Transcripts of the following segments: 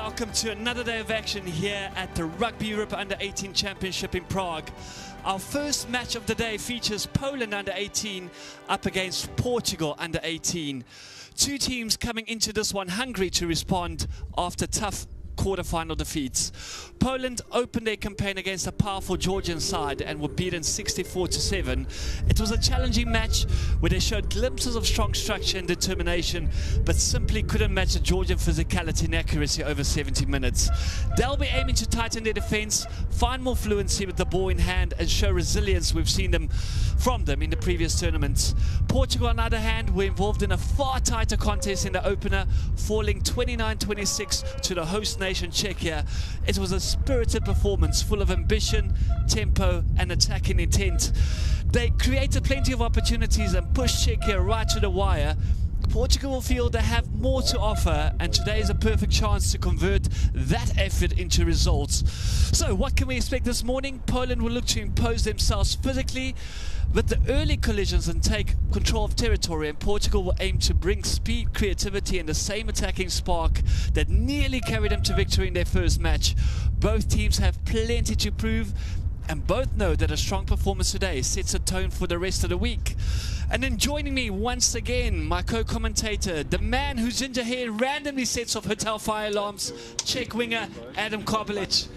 welcome to another day of action here at the Rugby Europe U18 Championship in Prague. Our first match of the day features Poland under-18 up against Portugal under-18. Two teams coming into this one hungry to respond after tough quarter-final defeats. Poland opened their campaign against a powerful Georgian side and were beaten 64-7. It was a challenging match where they showed glimpses of strong structure and determination, but simply couldn't match the Georgian physicality and accuracy over 70 minutes. They'll be aiming to tighten their defense, find more fluency with the ball in hand, and show resilience we've seen from them in the previous tournaments. Portugal, on the other hand, were involved in a far tighter contest in the opener, falling 29-26 to the host nation Czechia. It was a spirited performance full of ambition, tempo and attacking intent. They created plenty of opportunities and pushed Czechia right to the wire. Portugal will feel they have more to offer, and today is a perfect chance to convert that effort into results. So what can we expect this morning? Poland will look to impose themselves physically with the early collisions and take control of territory, and Portugal will aim to bring speed, creativity and the same attacking spark that nearly carried them to victory in their first match. Both teams have plenty to prove, and both know that a strong performance today sets a tone for the rest of the week. And then joining me once again, my co-commentator, the man whose ginger hair randomly sets off hotel fire alarms, Czech winger Adam Kobilic.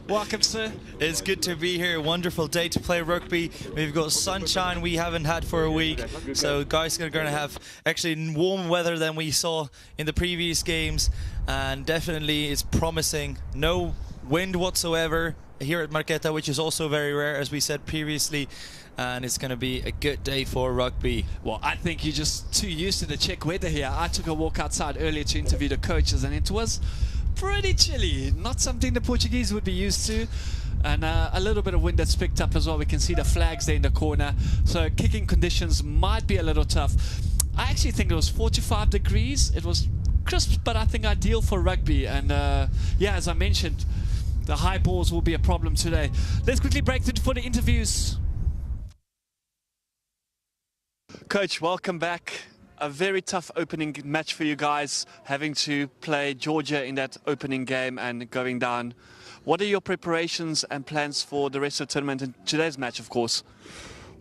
Welcome, sir. It's good to be here. Wonderful day to play rugby. We've got sunshine we haven't had for a week. So guys are going to have actually warm weather than we saw in the previous games. And definitely it's promising. No wind whatsoever here at Marketa, which is also very rare, as we said previously. And it's going to be a good day for rugby. Well, I think you're just too used to the Czech weather here. I took a walk outside earlier to interview the coaches, and it was pretty chilly. Not something the Portuguese would be used to. And a little bit of wind that's picked up as well. We can see the flags there in the corner. So kicking conditions might be a little tough. I actually think it was 45 degrees. It was crisp, but I think ideal for rugby. And yeah, as I mentioned, the high balls will be a problem today. Let's quickly break through for the interviews. Coach, welcome back. A very tough opening match for you guys, having to play Georgia in that opening game and going down. What are your preparations and plans for the rest of the tournament and today's match, of course?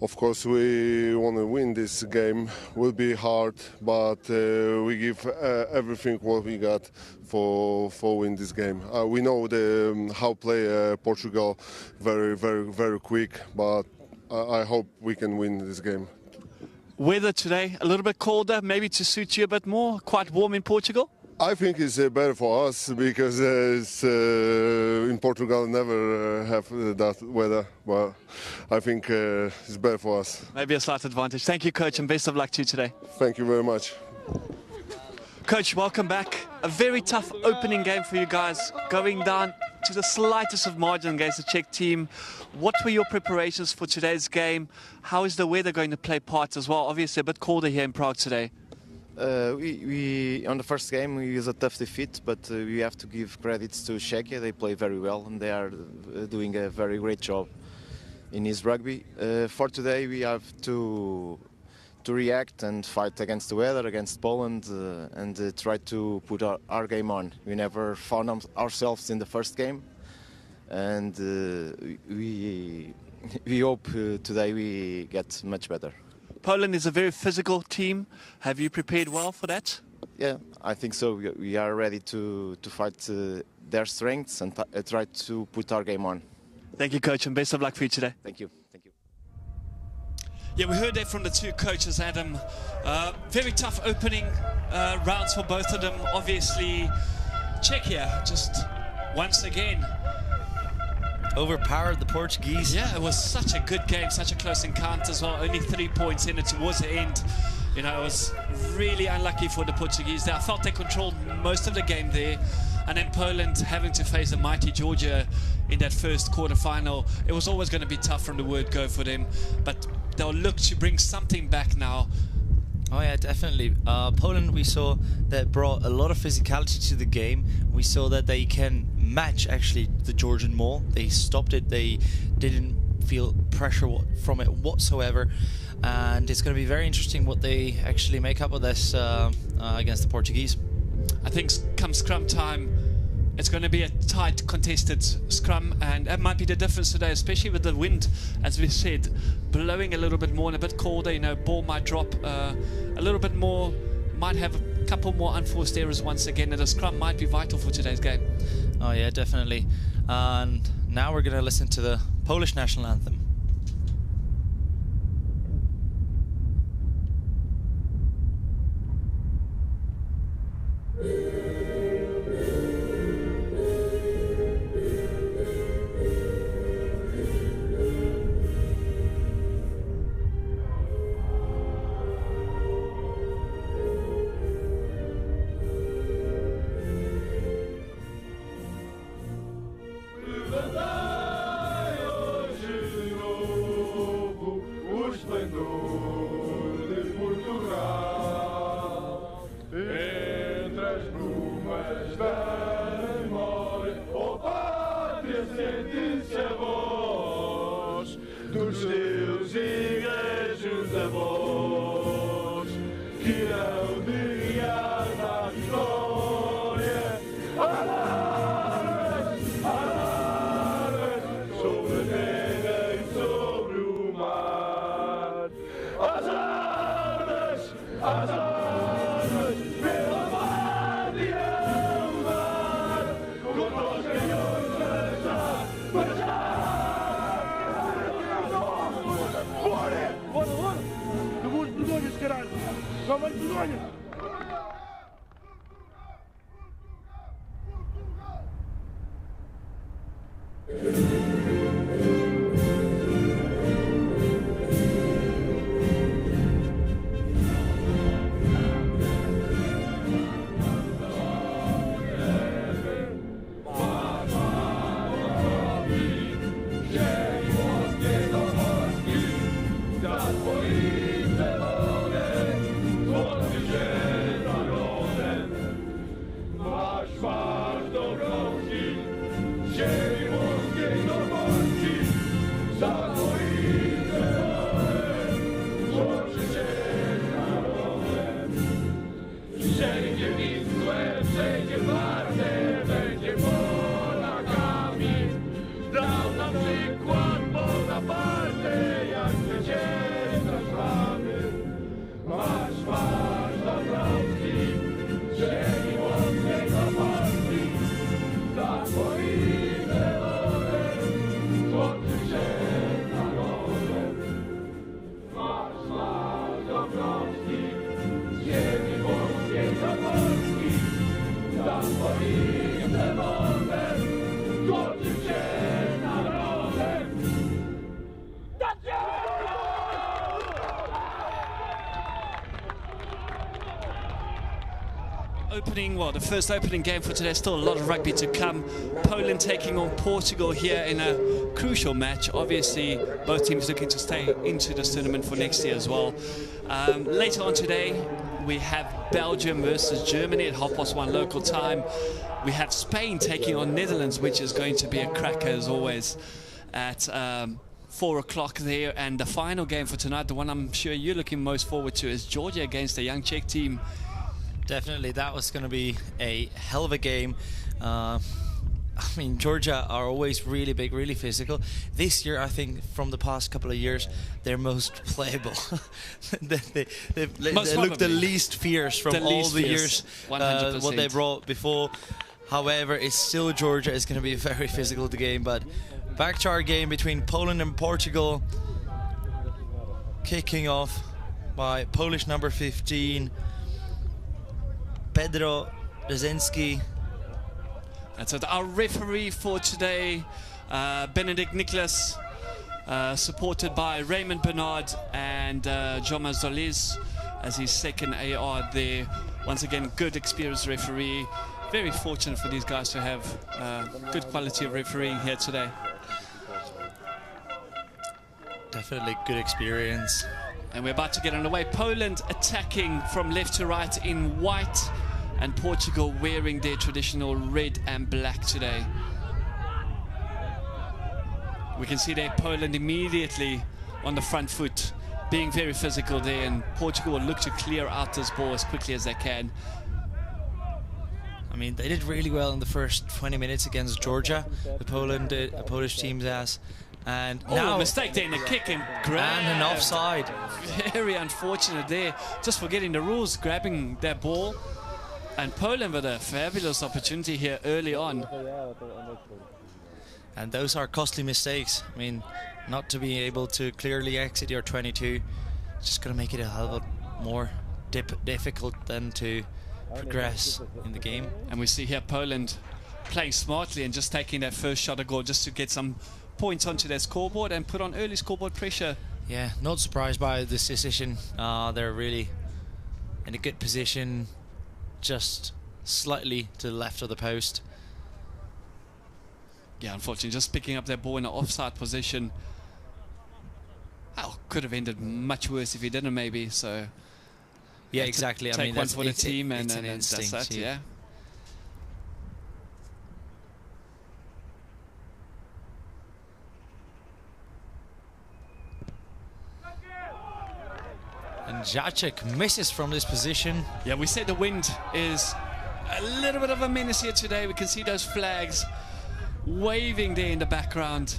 Of course, we want to win this game. Will be hard, but we give everything what we got for win this game. We know how play Portugal very quick, but I hope we can win this game. Weather today a little bit colder, maybe to suit you a bit more. Quite warm in Portugal. I think it's better for us because in Portugal never have that weather. But I think it's better for us. Maybe a slight advantage. Thank you, Coach, and best of luck to you today. Thank you very much. Coach, welcome back. A very tough opening game for you guys, going down to the slightest of margin against the Czech team. What were your preparations for today's game? How is the weather going to play part as well? Obviously a bit colder here in Prague today. We on the first game we use a tough defeat, but we have to give credits to Czechia. They play very well and they are doing a very great job in his rugby. For today we have to react and fight against the weather, against Poland, and try to put our game on. We never found ourselves in the first game, and we hope today we get much better. Poland is a very physical team. Have you prepared well for that? Yeah, I think so. We are ready to fight their strengths and try to put our game on. Thank you, Coach, and best of luck for you today. Thank you. Thank you. Yeah, we heard that from the two coaches, Adam. Very tough opening rounds for both of them. Obviously, Czechia just once again overpowered the Portuguese. Yeah, it was such a good game, such a close encounter as well. Only 3 points in it towards the end. You know, it was really unlucky for the Portuguese. I felt they controlled most of the game there. And then Poland having to face a mighty Georgia in that first quarter-final. It was always going to be tough from the word go for them. But they'll look to bring something back now. Oh yeah, definitely. Poland, we saw that brought a lot of physicality to the game. We saw that they can match actually the Georgian maul. They stopped it. They didn't feel pressure from it whatsoever. And it's going to be very interesting what they actually make up of this against the Portuguese. I think come scrum time, It's going to be a tight, contested scrum, and that might be the difference today, especially with the wind, as we said, blowing a little bit more and a bit colder. You know, ball might drop a little bit more, might have a couple more unforced errors once again, and the scrum might be vital for today's game. Oh yeah, definitely. And now we're going to listen to the Polish national anthem. The first opening game for today. Still a lot of rugby to come. Poland taking on Portugal here in a crucial match. Obviously, both teams looking to stay into this tournament for next year as well. Later on today, we have Belgium versus Germany at 1:30 local time. We have Spain taking on Netherlands, which is going to be a cracker as always at 4 o'clock there. And the final game for tonight, the one I'm sure you're looking most forward to, is Georgia against the young Czech team. Definitely, that was going to be a hell of a game. I mean, Georgia are always really big, really physical. This year, I think, from the past couple of years, they're most playable. they look the least fierce from all the years what they brought before. However, it's still Georgia. It's going to be a very physical game. But back to our game between Poland and Portugal, kicking off by Polish number 15. Pedro Rzenski. That's it. Our referee for today, Benedict Nicholas, supported by Raymond Bernard and Joma Zoliz as his second AR there. Once again, good experienced referee. Very fortunate for these guys to have good quality of refereeing here today. Definitely good experience. And we're about to get underway. Poland attacking from left to right in white, and Portugal wearing their traditional red and black today. We can see there Poland immediately on the front foot, being very physical there, and Portugal will look to clear out this ball as quickly as they can. I mean, they did really well in the first 20 minutes against Georgia, the Polish team's ass. And now a mistake there in the kick and grab. And an offside. Very unfortunate there. Just forgetting the rules, grabbing that ball. And Poland with a fabulous opportunity here early on. And those are costly mistakes. I mean, not to be able to clearly exit your 22, it's just going to make it a hell of a lot more difficult than to progress in the game. And we see here Poland playing smartly and just taking that first shot of goal just to get some points onto their scoreboard and put on early scoreboard pressure. Yeah, not surprised by this decision. They're really in a good position, just slightly to the left of the post. Yeah, unfortunately, just picking up that ball in an offside position. Oh, could have ended much worse if he didn't, maybe. So yeah, exactly. Take I mean, one for the team, and an that's instinct, that. Yeah. And Jacek misses from this position. Yeah, we said the wind is a little bit of a menace here today. We can see those flags waving there in the background.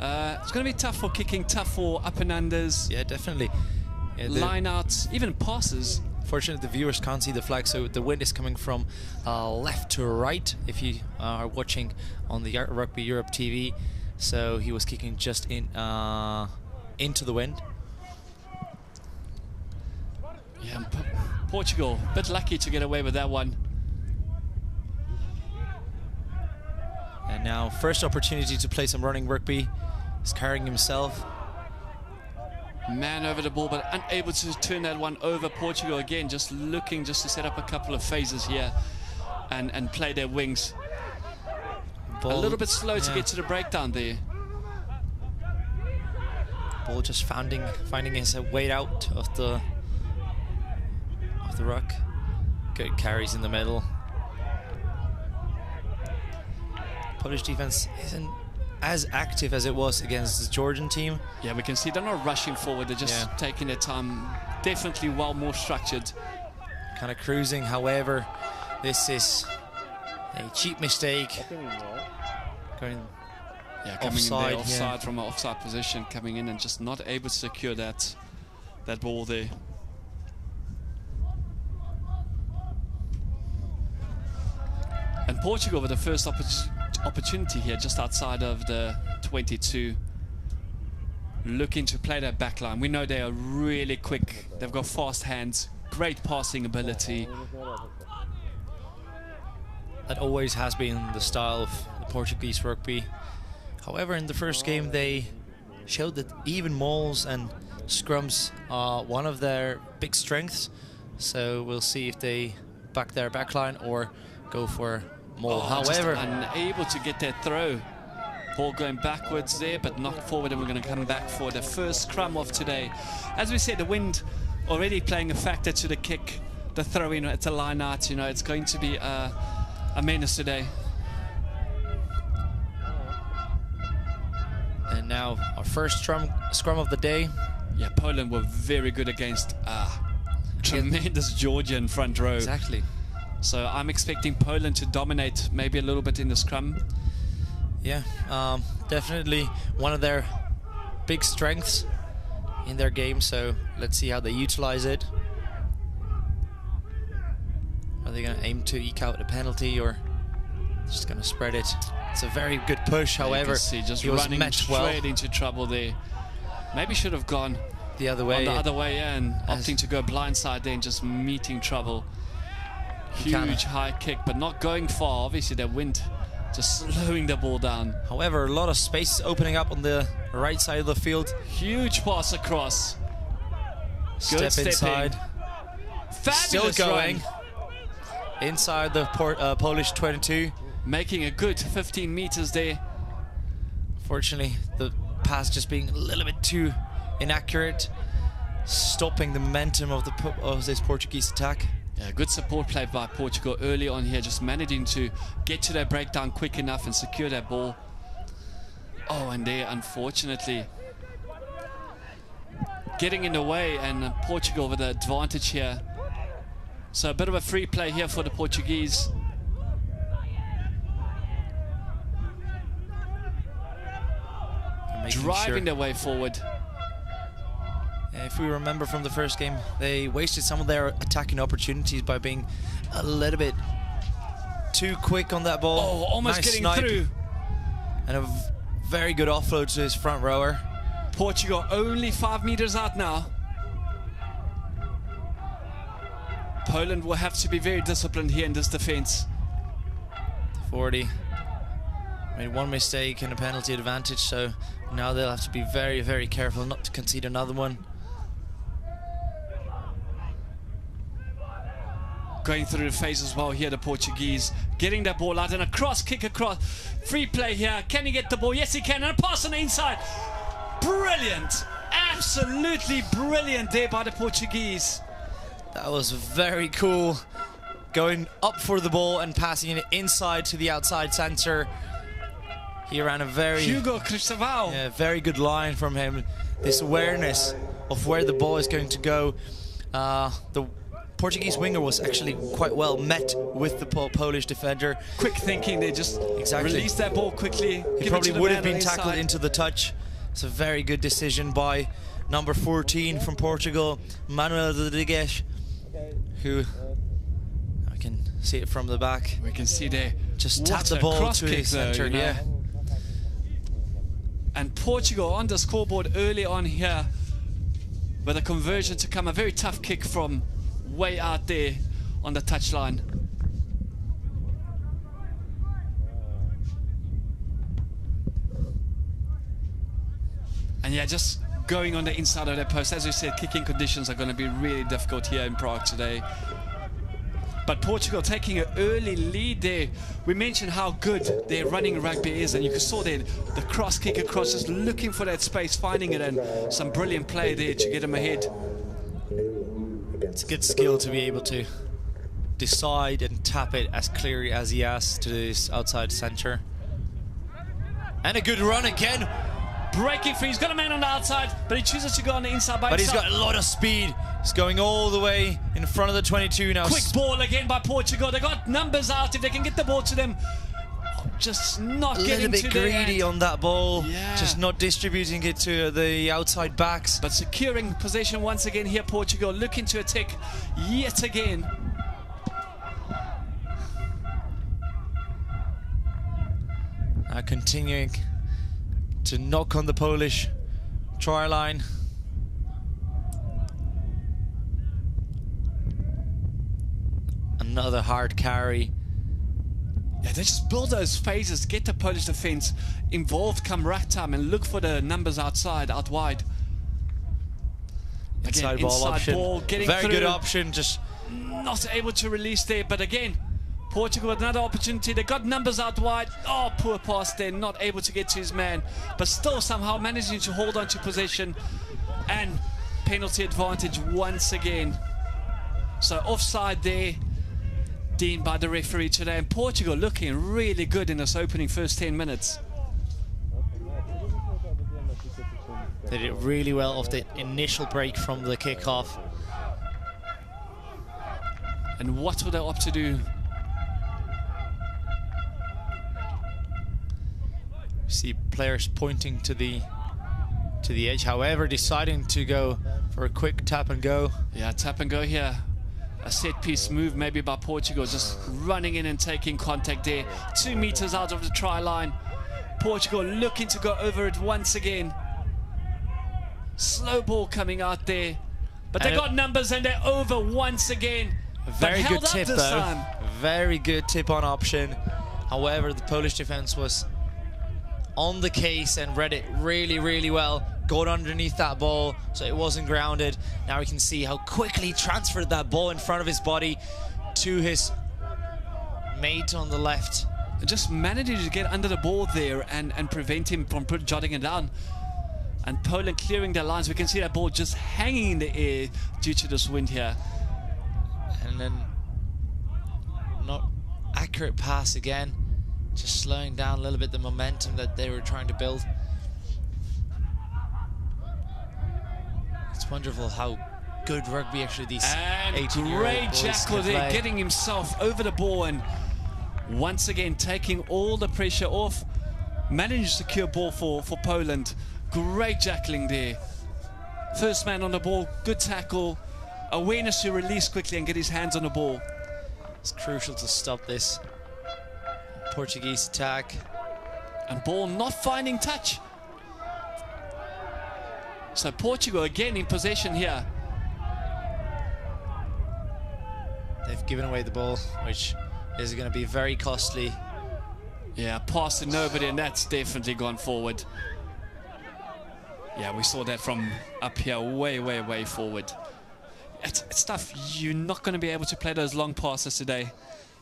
It's going to be tough for kicking, tough for up and unders. Yeah, definitely. Yeah, line outs, even passes. Fortunately, the viewers can't see the flag, so the wind is coming from left to right if you are watching on the Rugby Europe TV. So he was kicking just in into the wind. Yeah, Portugal, a bit lucky to get away with that one. And now, first opportunity to play some running rugby. He's carrying himself. Man over the ball, but unable to turn that one over. Portugal again, just looking just to set up a couple of phases here and play their wings. Ball, a little bit slow to get to the breakdown there. Ball just finding his way out of the ruck. Good carries in the middle. Polish defense isn't as active as it was against the Georgian team. Yeah, we can see they're not rushing forward, they're just taking their time. Definitely well more structured. Kind of cruising, however, this is a cheap mistake. Going coming offside, in there, offside from an offside position, coming in and just not able to secure that ball there. And Portugal with the first opportunity here just outside of the 22, looking to play that back line. We know they are really quick, they've got fast hands, great passing ability. That always has been the style of the Portuguese rugby. However, in the first game they showed that even mauls and scrums are one of their big strengths. So we'll see if they back their back line or go for maul. However, unable to get that throw. Ball going backwards there, but not forward, and we're going to come back for the first scrum of today. As we said, the wind already playing a factor to the kick, the throw-in at the line out. You know, it's going to be a menace today. And now our first scrum of the day. Yeah, Poland were very good against tremendous Georgian front row. Exactly. So I'm expecting Poland to dominate maybe a little bit in the scrum. Yeah, definitely one of their big strengths in their game, so let's see how they utilize it. Are they going to aim to eke out a penalty or just going to spread it? It's a very good push, however, just he was running met well. straight into trouble there. Maybe should have gone the other way. On the other way, and opting to go blindside there and just meeting trouble. Huge high kick, but not going far. Obviously, that wind just slowing the ball down. However, a lot of space opening up on the right side of the field. Huge pass across. Step inside. Fabulous Still going. Run. Inside the Polish 22. Making a good 15 meters there. Fortunately, the pass just being a little bit too inaccurate, stopping the momentum of this Portuguese attack. Yeah, good support play by Portugal early on here, just managing to get to that breakdown quick enough and secure that ball. Oh, and there, unfortunately, getting in the way, and Portugal with the advantage here. So a bit of a free play here for the Portuguese. driving their way forward. If we remember from the first game, they wasted some of their attacking opportunities by being a little bit too quick on that ball. Oh, almost nice getting snipe. through. And a very good offload to his front rower. Portugal only 5 meters out now. Poland will have to be very disciplined here in this defense. 40. Made one mistake and a penalty advantage, so now they'll have to be very, very careful not to concede another one. Going through the phase as well here, the Portuguese. Getting that ball out and a cross kick across. Free play here. Can he get the ball? Yes, he can. And a pass on the inside. Brilliant. Absolutely brilliant there by the Portuguese. That was very cool. Going up for the ball and passing it inside to the outside centre. He ran a very very good line from him. This awareness of where the ball is going to go. The Portuguese winger was actually quite well met with the Polish defender. Quick thinking, they just released that ball quickly. He probably would have been tackled into the touch. It's a very good decision by number 14 from Portugal, Manuel Rodrigues, who I can see it from the back. We can see there. Just tap the ball to his centre, yeah. And Portugal on the scoreboard early on here with a conversion to come. A very tough kick from way out there on the touchline. And yeah, just going on the inside of their post. As we said, kicking conditions are going to be really difficult here in Prague today. But Portugal taking an early lead there. We mentioned how good their running rugby is, and you saw there the cross kick across, just looking for that space, finding it, and some brilliant play there to get him ahead. It's a good skill to be able to decide and tap it as clearly as he has to his outside centre. And a good run again. Breaking free. He's got a man on the outside, but he chooses to go on the inside by himself. But he's got a lot of speed. He's going all the way in front of the 22 now. Quick ball again by Portugal. They got numbers out if they can get the ball to them. Just not getting to a little bit greedy on that ball. Yeah. Just not distributing it to the outside backs. But securing possession once again here, Portugal looking to attack yet again. Continuing to knock on the Polish try line. Another hard carry. Yeah, they just build those phases, get the Polish defense involved come ruck time and look for the numbers outside, out wide. Inside Again, ball option. Ball, getting very through. Good option, just not able to release there, but again, Portugal with another opportunity. They got numbers out wide. Oh, poor pass there, not able to get to his man, but still somehow managing to hold on to possession, and penalty advantage once again. So offside there, deemed by the referee today, and Portugal looking really good in this opening first 10 minutes. They did really well off the initial break from the kickoff. And what will they opt to do? See players pointing to the edge, however, deciding to go for a quick tap and go. Yeah, tap and go here. A set piece move maybe by Portugal, just running in and taking contact there. 2 meters out of the try line. Portugal looking to go over it once again. Slow ball coming out there. But they got numbers and they're over once again. Very good tip though. Very good tip on option. However, the Polish defense was on the case and read it really, really well. Got underneath that ball, so it wasn't grounded. Now we can see how quickly he transferred that ball in front of his body to his mate on the left. Just managing to get under the ball there and prevent him from jotting it down. And Poland clearing their lines. We can see that ball just hanging in the air due to this wind here. And then not accurate pass again. Just slowing down a little bit the momentum that they were trying to build. It's wonderful how good rugby actually these 18-year-old boys Jackal there, getting himself over the ball and once again taking all the pressure off. Managed to secure ball for Poland. Great jackling there. First man on the ball, good tackle, awareness to release quickly and get his hands on the ball. It's crucial to stop this Portuguese attack. And ball not finding touch. So Portugal again in possession here. They've given away the ball, which is going to be very costly. Yeah, pass to nobody, and that's definitely gone forward. Yeah, we saw that from up here, way forward. It's tough. You're not going to be able to play those long passes today.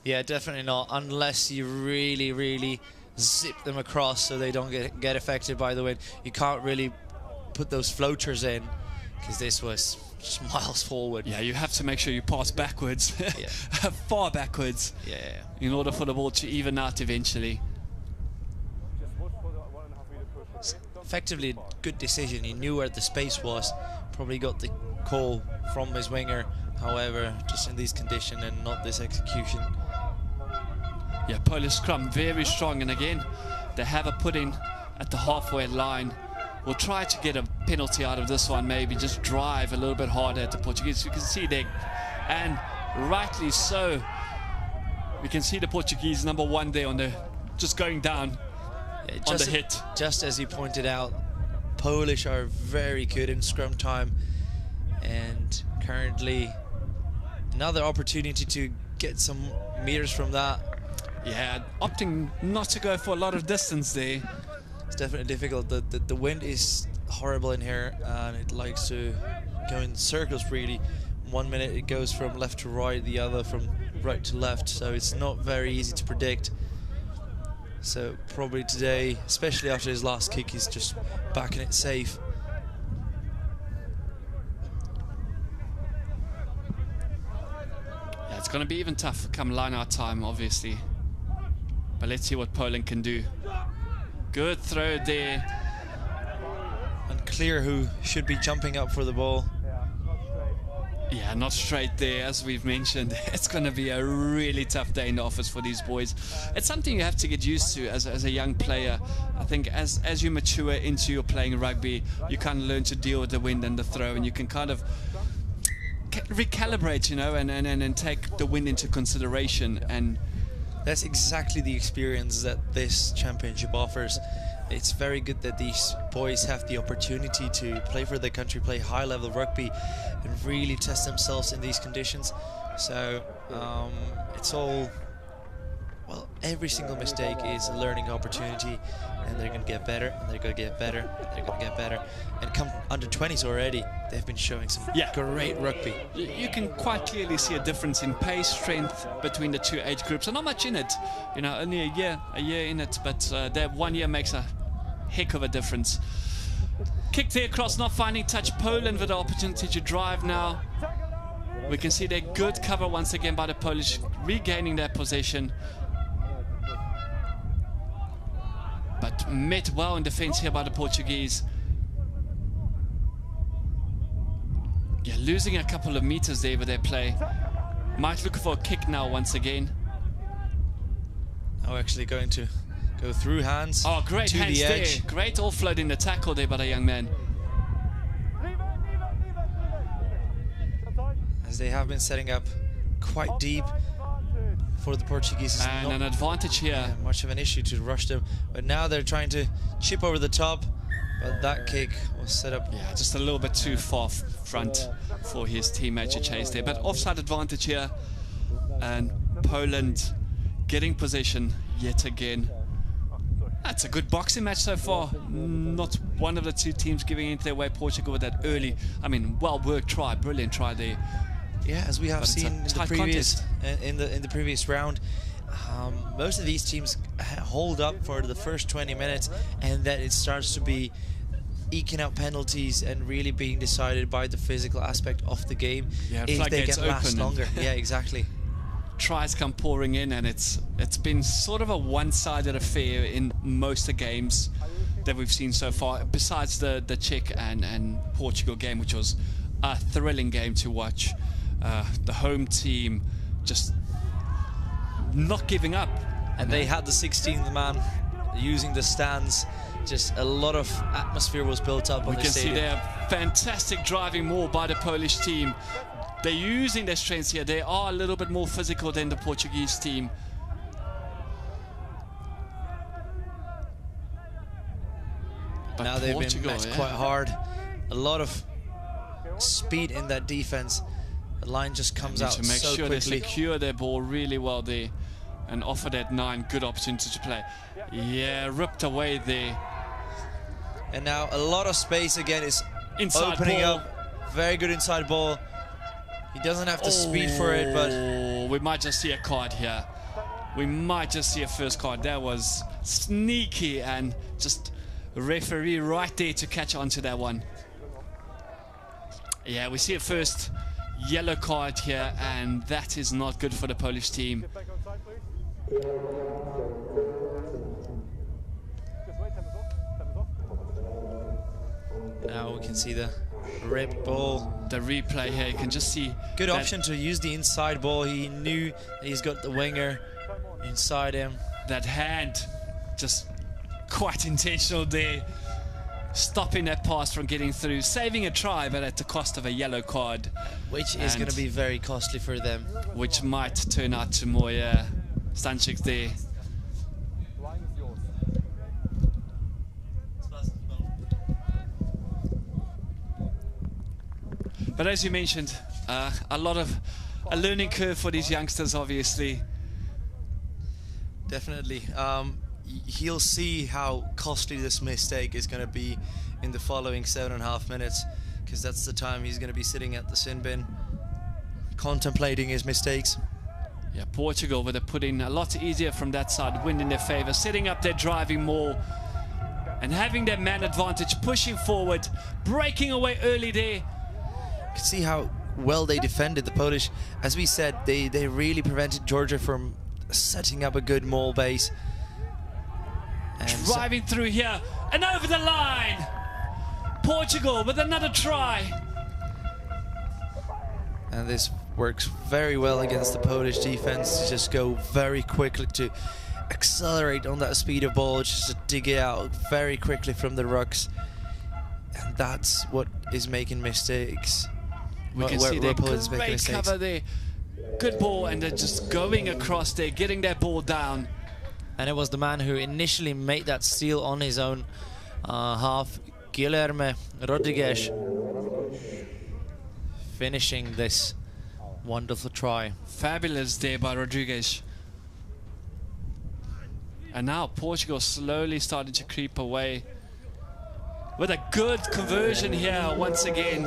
Yeah, definitely not, unless you really zip them across so they don't get affected by the wind. You can't really put those floaters in, because this was just miles forward. Yeah, you have to make sure you pass backwards, yeah. far backwards, yeah, in order for the ball to even out eventually. Effectively, good decision. He knew where the space was, probably got the call from his winger. However, just in these conditions and not this execution. Yeah, Polish scrum very strong, and again they have a put in at the halfway line. We'll try to get a penalty out of this one, maybe just drive a little bit harder at the Portuguese. You can see there, and rightly so, we can see the Portuguese number one there on the just going down on the hit. Just as you pointed out, Polish are very good in scrum time, and currently another opportunity to get some meters from that. Yeah, opting not to go for a lot of distance there. It's definitely difficult. The wind is horrible in here, and it likes to go in circles really. 1 minute it goes from left to right, the other from right to left, so it's not very easy to predict. So probably today, especially after his last kick, he's just backing it safe. Yeah, it's going to be even tough come line-out time, obviously. But let's see what Poland can do. Good throw there. Unclear who should be jumping up for the ball. Yeah, not straight there, as we've mentioned. It's going to be a really tough day in the office for these boys. It's something you have to get used to as a young player. I think as you mature into your playing rugby, you kind of learn to deal with the wind and the throw, and you can kind of recalibrate, you know, and take the wind into consideration. And that's exactly the experience that this championship offers. It's very good that these boys have the opportunity to play for their country, play high-level rugby, and really test themselves in these conditions. So it's all, well, every single mistake is a learning opportunity, and they're going to get better, and they're going to get better, and they're going to get better. And come under 20s already, they've been showing some great rugby. You can quite clearly see a difference in pace, strength between the two age groups, and not much in it. You know, only a year in it, but that 1 year makes a heck of a difference. Kick there across, not finding touch. Poland with the opportunity to drive now. We can see their good cover once again by the Polish, regaining their possession. But met well in defense here by the Portuguese. Yeah, losing a couple of meters there with their play. Might look for a kick now once again. Oh, actually going to go through hands. Oh, great hands the edge there. Great offload in the tackle there by the young man. As they have been setting up quite deep for the Portuguese. And not an advantage here. Much of an issue to rush them. But now they're trying to chip over the top. But that kick was set up. Yeah, just a little bit too far front for his teammate to chase there. But offside advantage here. And Poland getting possession yet again. That's a good boxing match so far. Not one of the two teams giving it their way. Portugal with that early, I mean, well-worked try, brilliant try there. Yeah, as we have seen in the previous round, most of these teams hold up for the first 20 minutes, and then it starts to be eking out penalties and really being decided by the physical aspect of the game. Yeah, if they can last longer. Yeah, exactly. Tries come pouring in, and it's been sort of a one-sided affair in most of the games that we've seen so far, besides the Czech and Portugal game, which was a thrilling game to watch. The home team just not giving up. And they had the 16th man using the stands. Just a lot of atmosphere was built up on the stadium. We can see there fantastic driving more by the Polish team. They're using their strengths here. They are a little bit more physical than the Portuguese team. But now they've been matched quite hard. A lot of speed in that defense. The line just comes out so quickly. To make sure they secure their ball really well there and offer that 9 good opportunity to play. Yeah, ripped away there. And now a lot of space again is inside opening ball. up. Very good inside ball. He doesn't have the speed for it, but we might just see a card here. We might just see a first card. That was sneaky, and just a referee right there to catch onto that one. Yeah, we see a first yellow card here, and that is not good for the Polish team. Now we can see the ripped ball. The replay here, you can just see. Good option to use the inside ball. He knew that he's got the winger inside him. That hand, just quite intentional there. Stopping that pass from getting through. Saving a try, but at the cost of a yellow card. Which is going to be very costly for them. Which might turn out to more Stanchik there. But as you mentioned, a learning curve for these youngsters, obviously. Definitely. He'll see how costly this mistake is going to be in the following 7.5 minutes, because that's the time he's going to be sitting at the sin bin, contemplating his mistakes. Yeah, Portugal would have put in a lot easier from that side, wind in their favor, setting up their driving more and having their man advantage, pushing forward, breaking away early there. You can see how well they defended the Polish. As we said, they really prevented Georgia from setting up a good maul base. And driving through here and over the line. Portugal with another try. And this works very well against the Polish defense to just go very quickly, to accelerate on that speed of ball, just to dig it out very quickly from the rucks. And that's what is making mistakes. We can see the great cover there. Good ball, and they're just going across there, getting that ball down. And it was the man who initially made that steal on his own half, Guilherme Rodrigues, finishing this wonderful try. Fabulous there by Rodrigues. And now Portugal slowly starting to creep away with a good conversion here once again,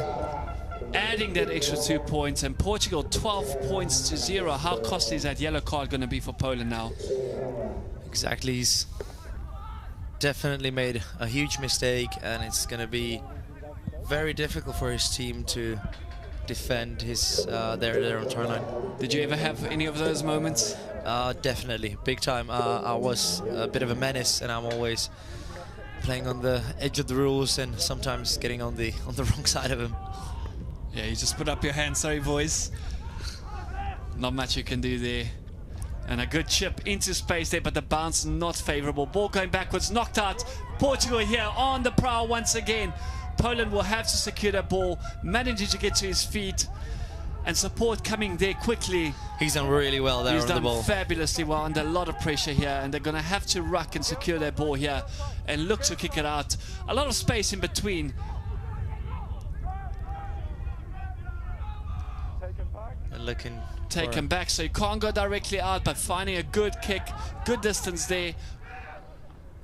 adding that extra 2 points, and Portugal 12 points to 0. How costly is that yellow card going to be for Poland now? Exactly, he's definitely made a huge mistake, and it's going to be very difficult for his team to defend his their own turn line. Did you ever have any of those moments? Definitely, big time. I was a bit of a menace, and I'm always playing on the edge of the rules and sometimes getting on the wrong side of him. Yeah, you just put up your hand, sorry boys. Not much you can do there. And a good chip into space there, but the bounce not favorable. Ball going backwards, knocked out. Portugal here on the prowl once again. Poland will have to secure that ball, managing to get to his feet, and support coming there quickly. He's done really well there on the ball. He's done fabulously well under a lot of pressure here, and they're going to have to ruck and secure their ball here and look to kick it out. A lot of space in between. And looking taken back, so you can't go directly out, but finding a good kick, good distance there.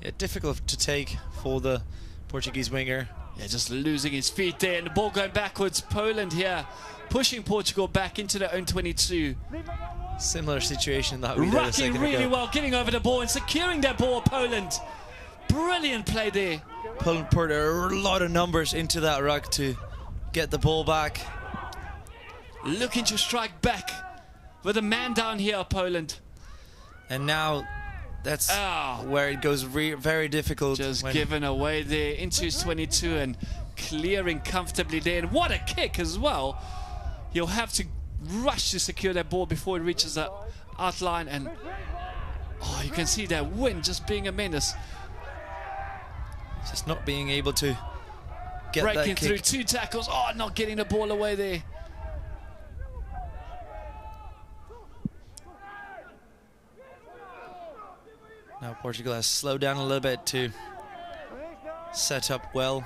Yeah, difficult to take for the Portuguese winger. Yeah, just losing his feet there, and the ball going backwards. Poland here pushing Portugal back into their own 22. Similar situation that we did a second ago. Really well, getting over the ball and securing that ball, Poland. Brilliant play there. Poland poured a lot of numbers into that ruck to get the ball back. Looking to strike back with a man down here, Poland. And now that's where it goes very difficult. Just given away there into his 22 and clearing comfortably there. And what a kick as well. He'll have to rush to secure that ball before it reaches the outline. And Oh, you can see that wind just being a menace. Just not being able to get Breaking that kick. through 2 tackles. Oh, not getting the ball away there. Now Portugal has slowed down a little bit to set up well.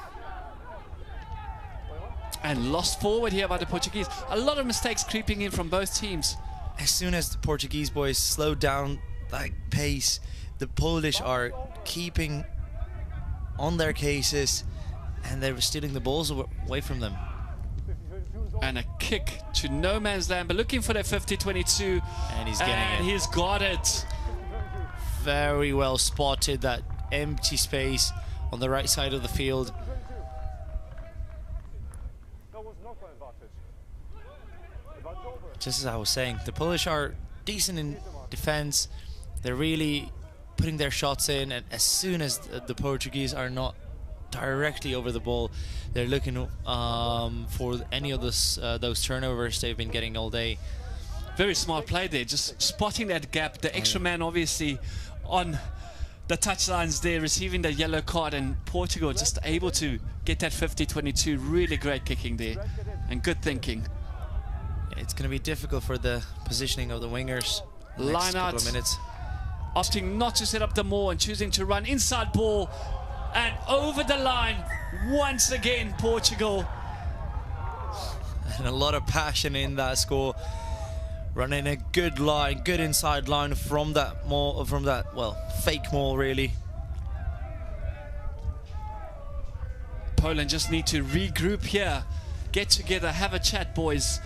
And lost forward here by the Portuguese. A lot of mistakes creeping in from both teams. As soon as the Portuguese boys slowed down that pace, the Polish are keeping on their cases and they're stealing the balls away from them. And a kick to no man's land, but looking for that 50-22. And he's getting it. He's got it. Very well spotted, that empty space on the right side of the field. Just as I was saying, the Polish are decent in defense. They're really putting their shots in, and as soon as the Portuguese are not directly over the ball, they're looking for any of those turnovers they've been getting all day. Very smart play there, just spotting that gap. The extra man obviously on the touchlines there, receiving the yellow card, and Portugal just able to get that 50-22. Really great kicking there and good thinking. It's going to be difficult for the positioning of the wingers. Line out, couple of minutes. opting not to set up the maul and choosing to run inside ball and over the line once again, Portugal. And a lot of passion in that score. Running a good line, good inside line from that maul, well, fake maul really. Poland just need to regroup here. Get together, have a chat, boys.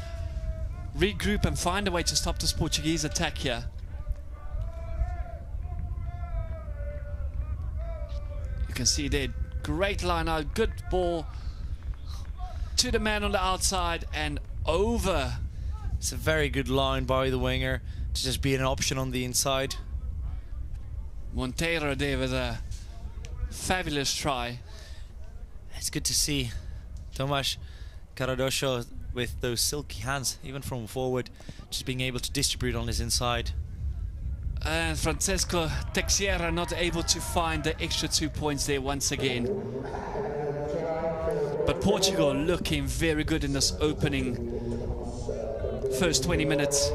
Regroup and find a way to stop this Portuguese attack here. You can see there, great line out, good ball to the man on the outside and over. It's a very good line by the winger to just be an option on the inside. Monteiro there with a fabulous try. It's good to see Tomasz Karadosho with those silky hands, even from forward, just being able to distribute on his inside. And Francesco Teixeira not able to find the extra 2 points there once again. But Portugal looking very good in this opening first 20 minutes.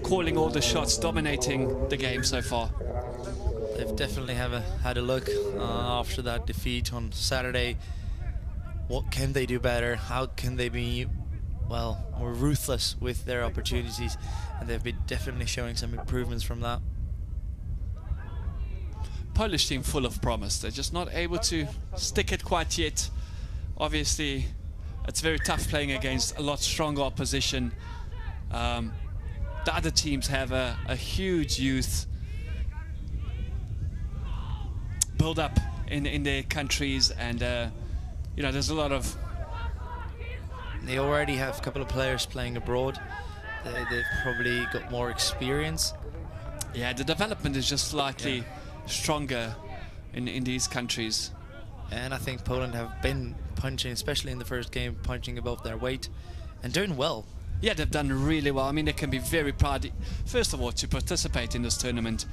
Calling all the shots, dominating the game so far. They've definitely had a look after that defeat on Saturday. What can they do better? How can they be, well, more ruthless with their opportunities? And they've been definitely showing some improvements from that. Polish team full of promise. They're just not able to stick it quite yet. Obviously, it's very tough playing against a lot stronger opposition. The other teams have a huge youth build up in their countries, and you know, there's a lot of... They already have a couple of players playing abroad. They've probably got more experience. Yeah, the development is just slightly stronger in these countries. And I think Poland have been punching, especially in the first game, punching above their weight and doing well. Yeah, they've done really well. I mean, they can be very proud, first of all, to participate in this tournament.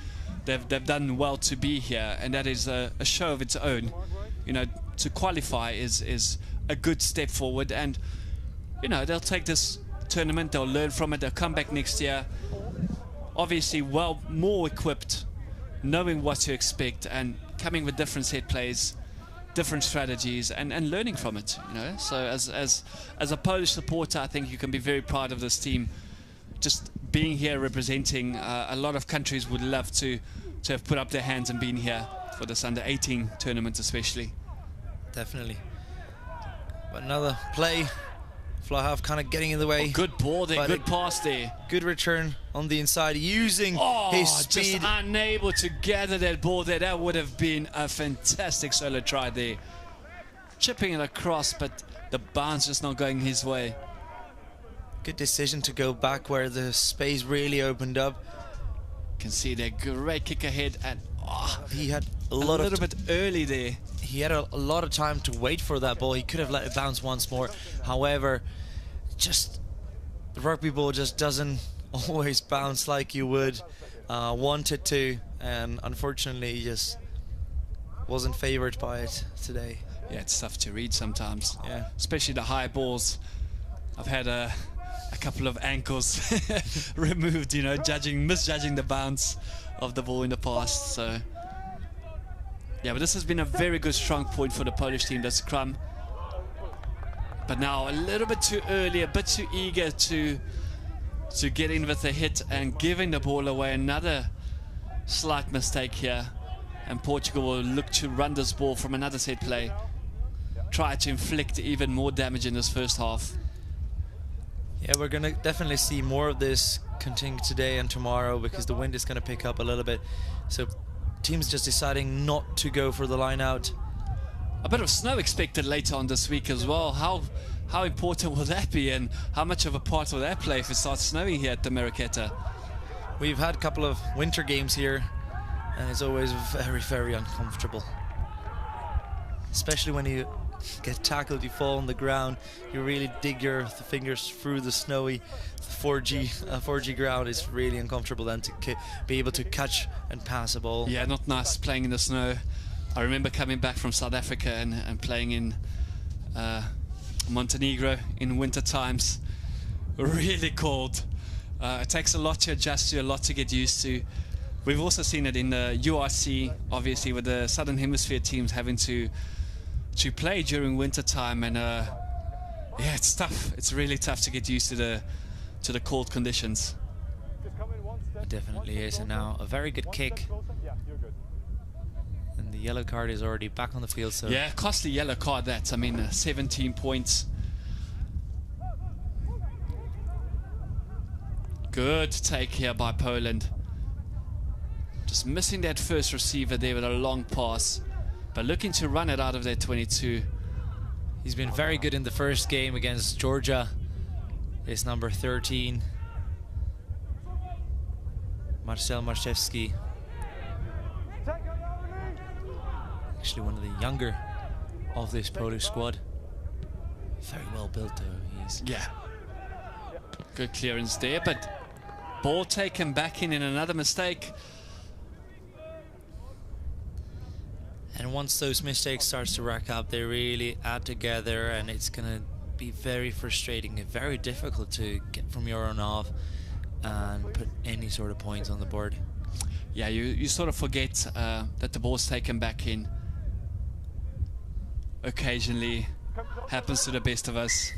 They've done well to be here, and that is a show of its own. You know, to qualify is a good step forward, and you know, they'll take this tournament, they'll learn from it, they'll come back next year, obviously well more equipped, knowing what to expect and coming with different set plays, different strategies, and learning from it. You know, so as a Polish supporter, I think you can be very proud of this team. Just being here representing a lot of countries would love to have put up their hands and been here for this under-18 tournament especially. Definitely. But another play, Flahav kind of getting in the way. Oh, good ball there, good pass there. Good return on the inside, using his speed. Just unable to gather that ball there. That would have been a fantastic solo try there. Chipping it across, but the bounce just not going his way. Good decision to go back where the space really opened up. Can see that great kick ahead, and he had a little bit early there. He had a lot of time to wait for that ball. He could have let it bounce once more. However, just the rugby ball just doesn't always bounce like you would wanted to, and unfortunately just wasn't favored by it today. Yeah, it's tough to read sometimes. Yeah. Especially the high balls. I've had a couple of ankles removed, you know, misjudging the bounce of the ball in the past. So yeah, but this has been a very good strong point for the Polish team, the scrum. But now a little bit too early, a bit too eager to get in with the hit and giving the ball away. Another slight mistake here, and Portugal will look to run this ball from another set play, try to inflict even more damage in this first half. Yeah, we're going to definitely see more of this continue today and tomorrow, because the wind is going to pick up a little bit. So teams just deciding not to go for the line out. A bit of snow expected later on this week as well. How important will that be, and how much of a part will that play if it starts snowing here at the Marketa? We've had a couple of winter games here, and it's always very, very uncomfortable. Especially when you get tackled, you fall on the ground, you really dig your fingers through the snowy 4G ground. Is really uncomfortable then to be able to catch and pass a ball. Yeah, not nice playing in the snow. I remember coming back from South Africa and playing in Montenegro in winter times. Really cold. It takes a lot to adjust to, a lot to get used to. We've also seen it in the URC, obviously, with the Southern Hemisphere teams having to play during winter time, and yeah, it's tough. It's really tough to get used to the cold conditions. It definitely is. And now a very good kick. And the yellow card is already back on the field. So yeah, costly yellow card that. I mean, 17 points. Good take here by Poland. Just missing that first receiver there with a long pass, but looking to run it out of their 22. He's been very good in the first game against Georgia. It's number 13, Marcel Marszewski. Actually one of the younger of this Polish squad. Very well built though, he is. Yeah. Good clearance there, but ball taken back in another mistake. And once those mistakes starts to rack up, they really add together, and it's gonna be very frustrating and very difficult to get from your own half and put any sort of points on the board. Yeah, you sort of forget that the ball's taken back in. Occasionally happens to the best of us.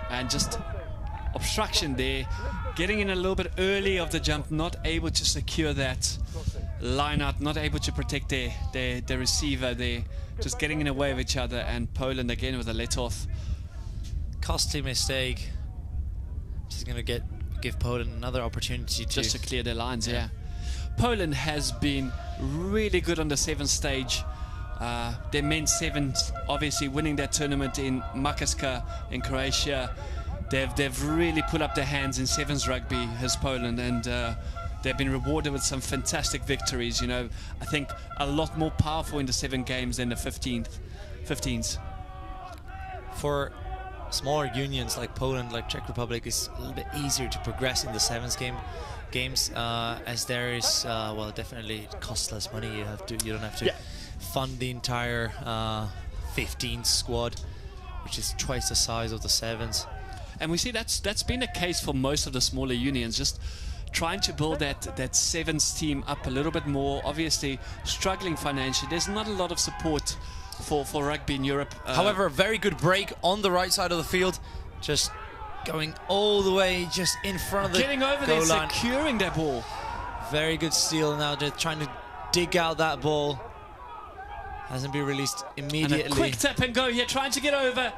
And just obstruction there, getting in a little bit early of the jump, not able to secure that line out, not able to protect their receiver there, just getting in the way of each other. And Poland again with a let off. Costly mistake. Just gonna give Poland another opportunity just to clear their lines. Yeah. Poland has been really good on the 7th stage. Their men's 7s, obviously winning that tournament in Marketa in Croatia. They've really put up their hands in 7s rugby, has Poland, and they've been rewarded with some fantastic victories. You know, I think a lot more powerful in the 7 games than the 15s. For smaller unions like Poland, like Czech Republic, it's a little bit easier to progress in the 7s games, as there is well, definitely it costs less money. You don't have to fund the entire 15 squad, which is twice the size of the 7s. And we see that's been the case for most of the smaller unions, just trying to build that 7s team up a little bit more. Obviously struggling financially. There's not a lot of support for rugby in Europe. However, a very good break on the right side of the field, just going all the way just in front of the getting over goal there, line. securing that ball. Very good steal. Now they're trying to dig out that ball. Hasn't been released immediately. And a quick tap and go here, trying to get over.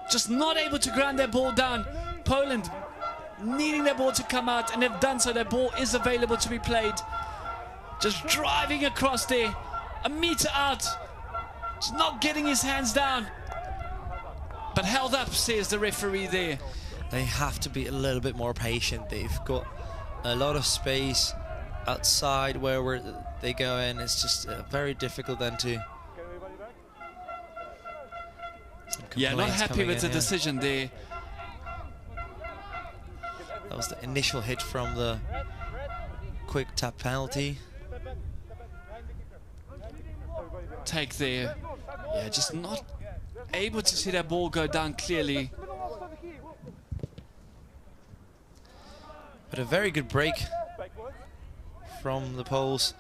Just not able to ground their ball down. Poland needing their ball to come out, and they've done so. Their ball is available to be played. Just driving across there, a meter out. Just not getting his hands down. But held up, says the referee there. They have to be a little bit more patient. They've got a lot of space outside where they go in, it's just very difficult then to... Yeah, not happy with the decision there. That was the initial hit from the quick tap penalty. Take there. Yeah, just not able to see that ball go down clearly. But a very good break from the Poles.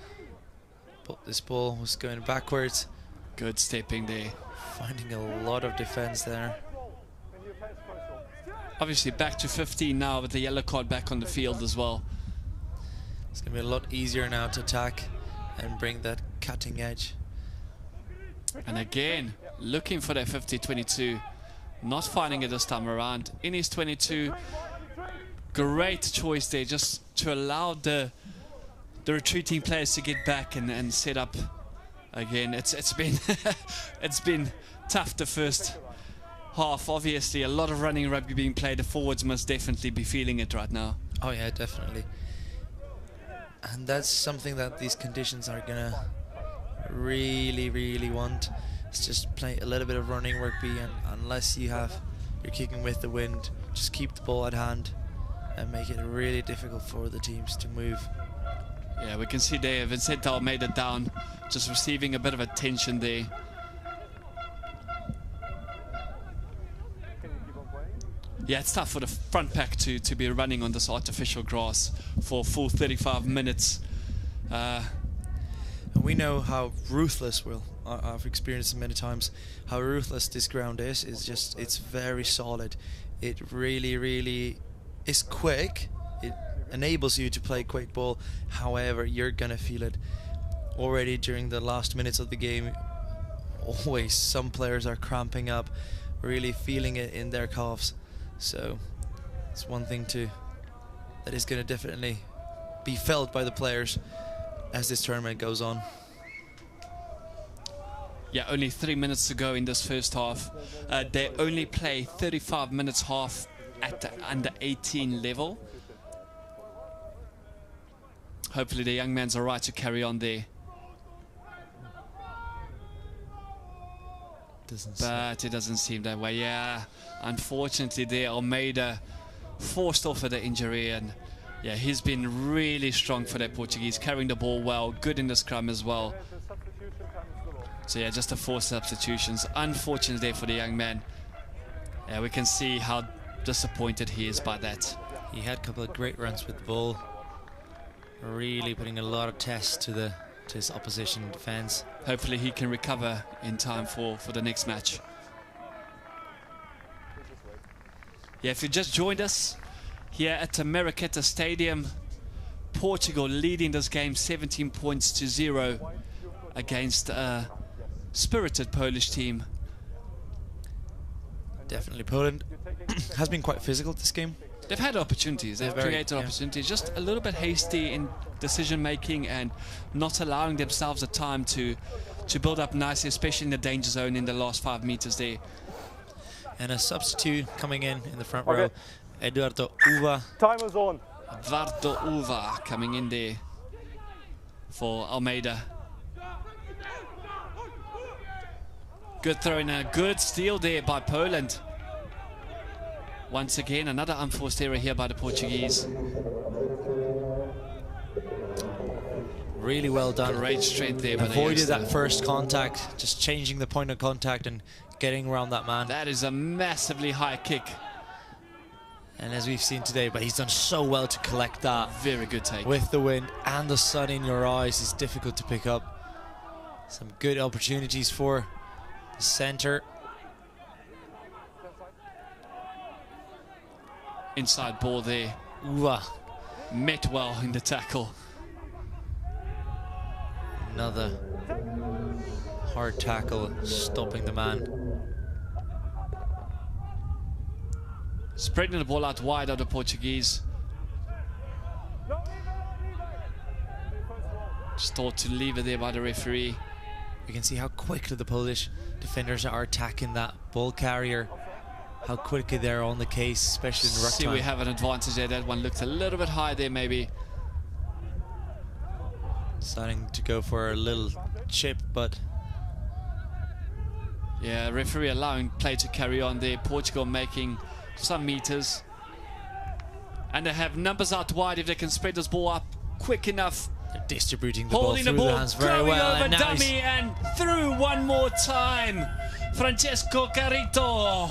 But this ball was going backwards. Good stepping there. Finding a lot of defense there. Obviously back to 15 now with the yellow card back on the field as well. It's going to be a lot easier now to attack and bring that cutting edge. And again, looking for that 50-22. Not finding it this time around. In his 22. Great choice there, just to allow the retreating players to get back and set up again. It's been it's been tough the first half. Obviously, a lot of running rugby being played. The forwards must definitely be feeling it right now. Oh yeah, definitely. And that's something that these conditions are gonna really want. It's just play a little bit of running rugby, and unless you're kicking with the wind, just keep the ball at hand and make it really difficult for the teams to move. Yeah, we can see there Vincent Almeida down, just receiving a bit of attention there. Yeah, it's tough for the front pack to be running on this artificial grass for a full 35 minutes. And we know how ruthless, I've experienced it many times, how ruthless this ground is. It's very solid. It really is quick. It enables you to play quick ball. However, you're gonna feel it already during the last minutes of the game. Always some players are cramping up, really feeling it in their calves. So it's one thing that is gonna definitely be felt by the players as this tournament goes on. Yeah, only 3 minutes to go in this first half. They only play 35 minutes half at the under 18 level. Hopefully the young man's alright to carry on there. But it doesn't seem that way. Yeah, unfortunately there Almeida forced off of the injury, and yeah, he's been really strong for that Portuguese, carrying the ball well, good in the scrum as well. So yeah, just a forced substitutions. Unfortunate there for the young man. Yeah, we can see how disappointed he is by that. He had a couple of great runs with the ball, really putting a lot of tests to his opposition defense. Hopefully he can recover in time for the next match. Yeah, if you just joined us here at the Marketa Stadium, Portugal leading this game 17 points to 0 against a spirited Polish team. Definitely Poland has been quite physical this game. They've had opportunities, they've created opportunities, just a little bit hasty in decision making and not allowing themselves the time to build up nicely, especially in the danger zone in the last 5 meters there. And a substitute coming in the front row, Eduardo Uva. Timer's on. Eduardo Uva coming in there for Almeida. Good throw in, a good steal there by Poland. Once again, another unforced error here by the Portuguese. Really well done. Great strength there. Avoided that first contact, just changing the point of contact and getting around that man. That is a massively high kick. And as we've seen today, but he's done so well to collect that. Very good take. With the wind and the sun in your eyes, it's difficult to pick up. Some good opportunities for the center. Inside ball there. Uva. Met well in the tackle. Another hard tackle, stopping the man. Spreading the ball out wide of the Portuguese. Just thought to leave it there by the referee. You can see how quickly the Polish defenders are attacking that ball carrier. How quickly they're on the case, especially in ruck time. See, we have an advantage there. That one looked a little bit high there, maybe. Starting to go for a little chip, but yeah, referee allowing play to carry on there. Portugal making some meters. And they have numbers out wide if they can spread this ball up quick enough. they're distributing the Holding ball the through ball, the hands very going well. over And now dummy and through one more time. Francesco Carito.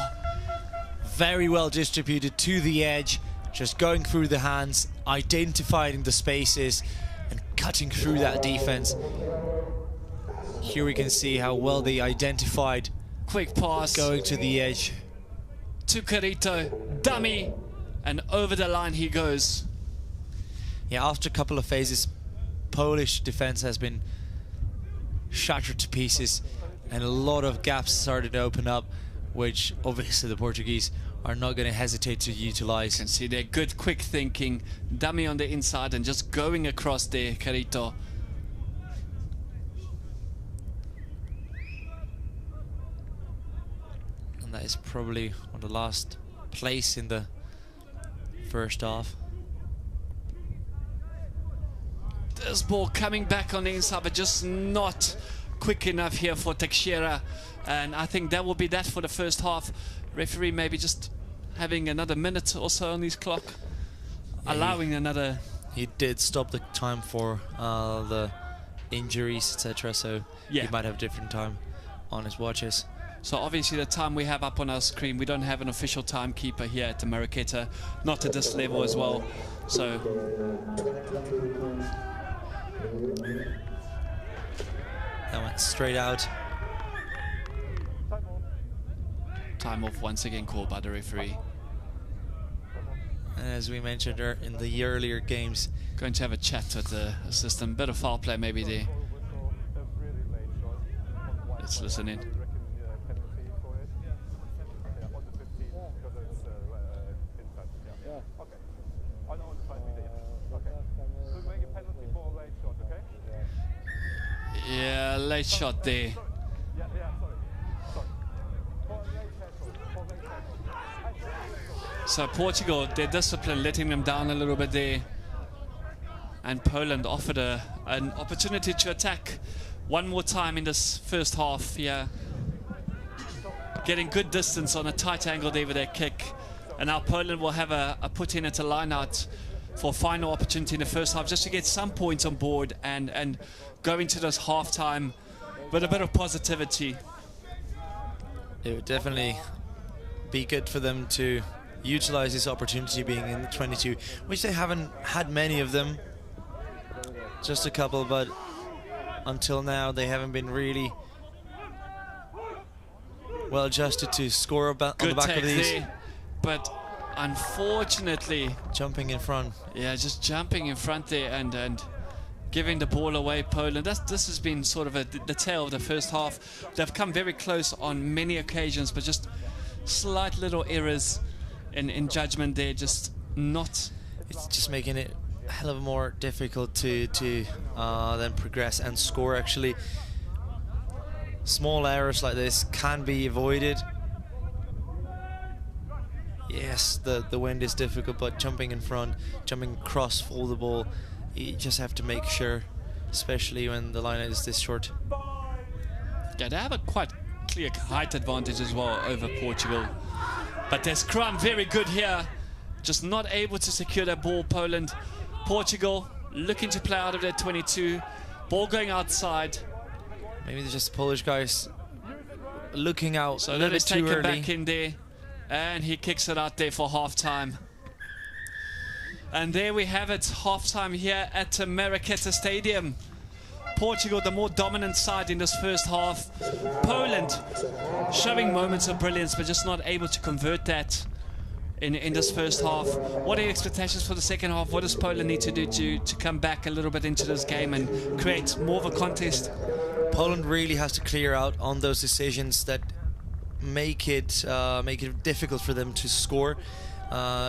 very well distributed to the edge, just going through the hands, identifying the spaces and cutting through that defense. Here we can see how well they identified. Quick pass. Going to the edge. To Carito. Dummy. And over the line he goes. Yeah, after a couple of phases, Polish defense has been shattered to pieces and a lot of gaps started to open up, which obviously the Portuguese are not going to hesitate to utilize. You can see their good quick thinking. Dummy on the inside and just going across there, Carito. And that is probably on the last place in the first half. This ball coming back on the inside, but just not quick enough here for Teixeira. And I think that will be that for the first half. Referee maybe just having another minute or so on his clock. Yeah, allowing another... He did stop the time for the injuries, etc. So yeah, he might have different time on his watches. So obviously the time we have up on our screen, we don't have an official timekeeper here at the Marketa, not at this level as well. So that went straight out. Time off once again called by the referee. And as we mentioned in the earlier games, going to have a chat with the assistant. Bit of foul play maybe there. Let's listen in. Yeah, late shot there. So Portugal, their discipline letting them down a little bit there. And Poland offered an opportunity to attack one more time in this first half. Yeah, getting good distance on a tight angle there with their kick. And now Poland will have a put in at a line out for a final opportunity in the first half, just to get some points on board and go into this half-time with a bit of positivity. It would definitely be good for them to utilize this opportunity being in the 22, which they haven't had many of them, just a couple, but until now they haven't been really well adjusted to score on the back of these. There, but unfortunately jumping in front. Yeah, just jumping in front there and giving the ball away, Poland. This has been sort of the tale of the first half. They've come very close on many occasions, but just slight little errors in judgment there, just not... It's just making it a hell of a more difficult to then progress and score, actually. Small errors like this can be avoided. Yes, the wind is difficult, but jumping in front, jumping across for the ball, you just have to make sure, especially when the line is this short. Yeah, they have a quite clear height advantage as well over Portugal. But their scrum very good here, just not able to secure that ball, Poland. Portugal looking to play out of their 22, ball going outside. Maybe they're just the Polish guys looking out so a little bit too early. Back in there. And he kicks it out there for half-time. And there we have it, half-time here at Marketa Stadium. Portugal, the more dominant side in this first half. Poland showing moments of brilliance, but just not able to convert that in this first half. What are your expectations for the second half? What does Poland need to do to come back a little bit into this game and create more of a contest? Poland really has to clear out on those decisions that make it difficult for them to score,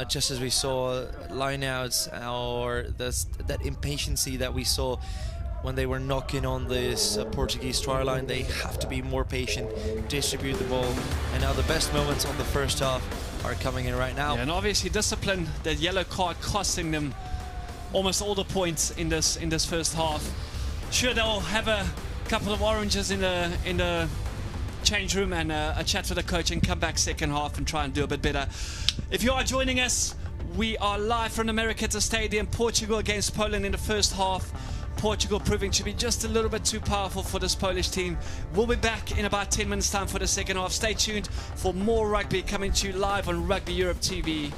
just as we saw lineouts or that impatience that we saw when they were knocking on this Portuguese try line. They have to be more patient, distribute the ball, and now the best moments on the first half are coming in right now. Yeah, and obviously discipline, that yellow card costing them almost all the points in this first half. Sure, they'll have a couple of oranges in the change room and a chat with the coach and come back second half and try and do a bit better. If you are joining us, we are live from the Marketa Stadium. Portugal against Poland in the first half. Portugal proving to be just a little bit too powerful for this Polish team. We'll be back in about 10 minutes time for the second half. Stay tuned for more rugby coming to you live on Rugby Europe TV.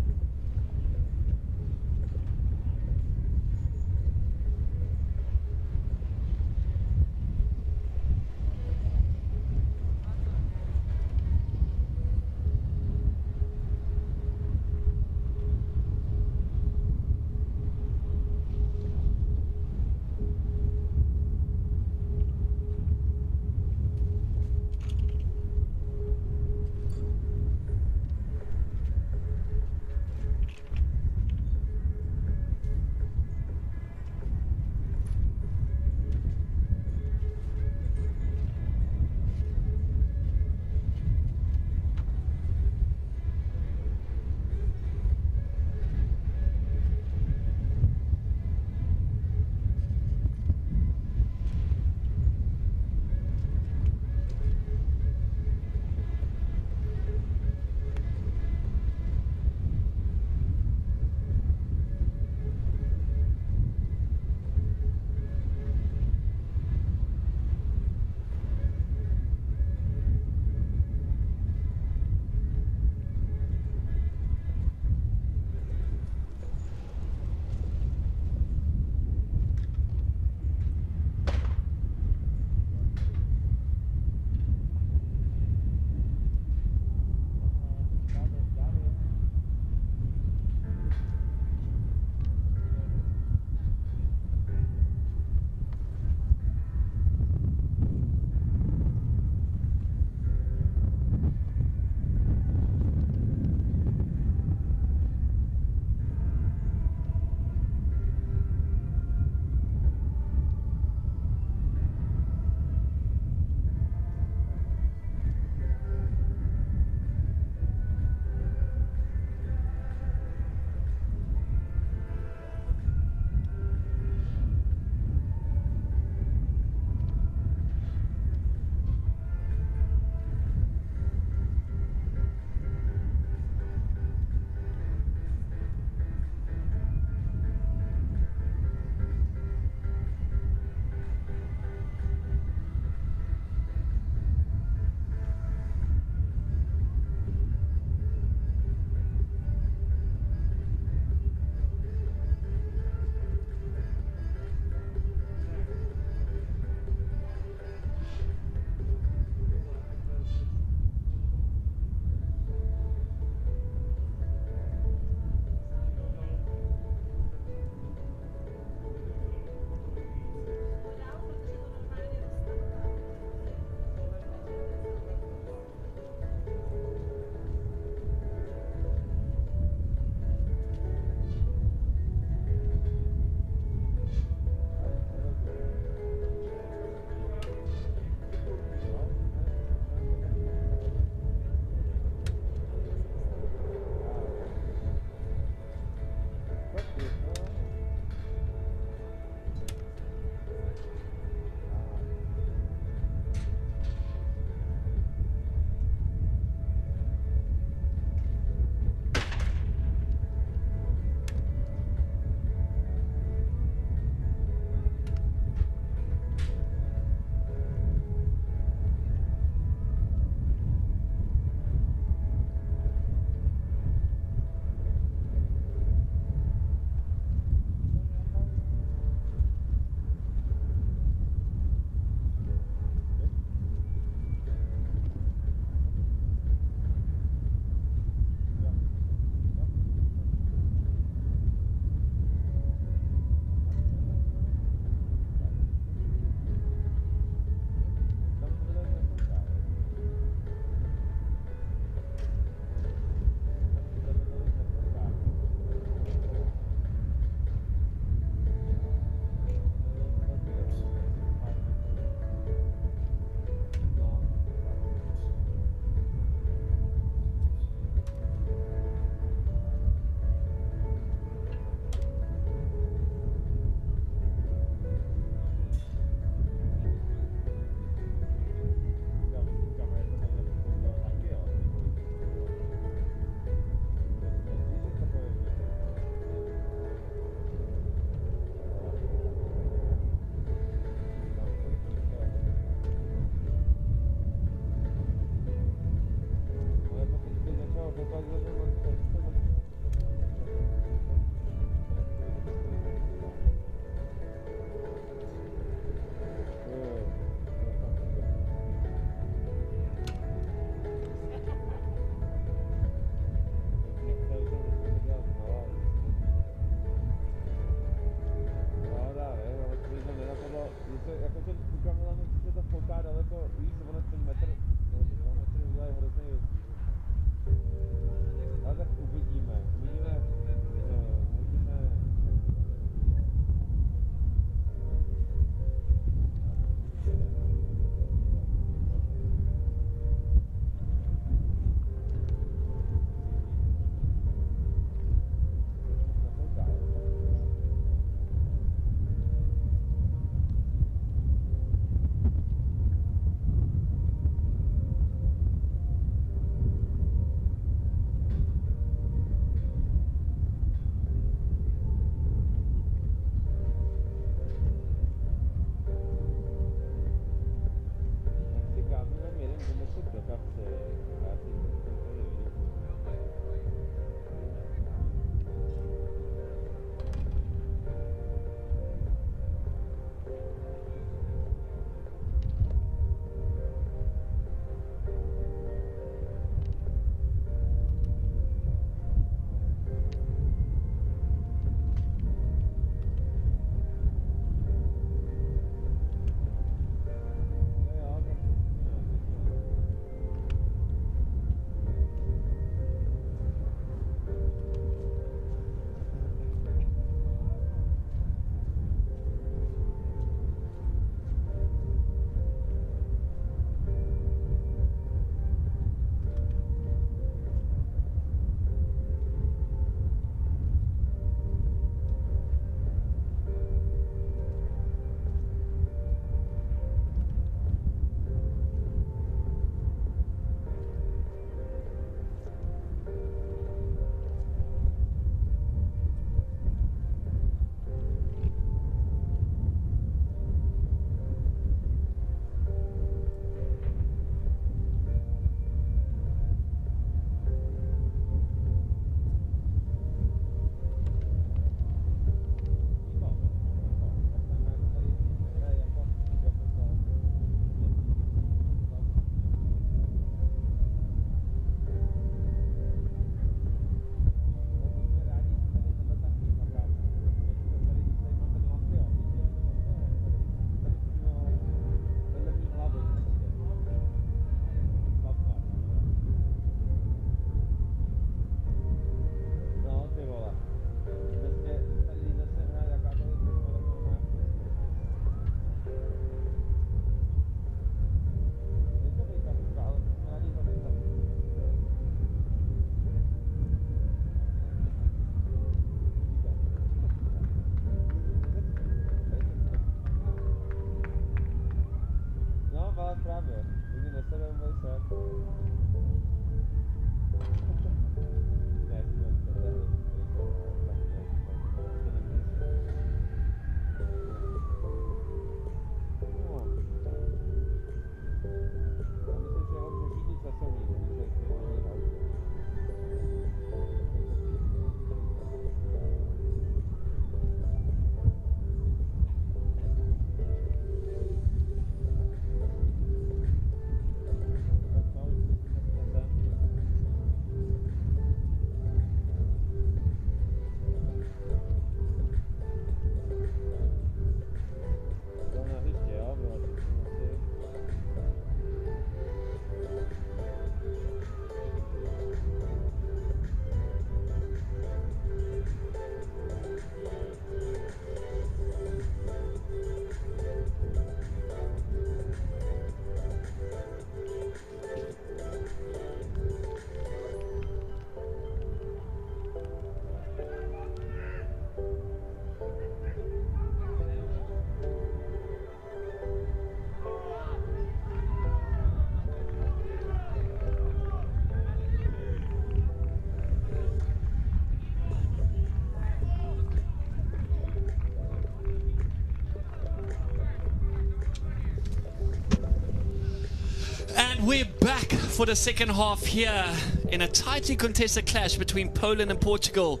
We're back for the second half here in a tightly contested clash between Poland and Portugal.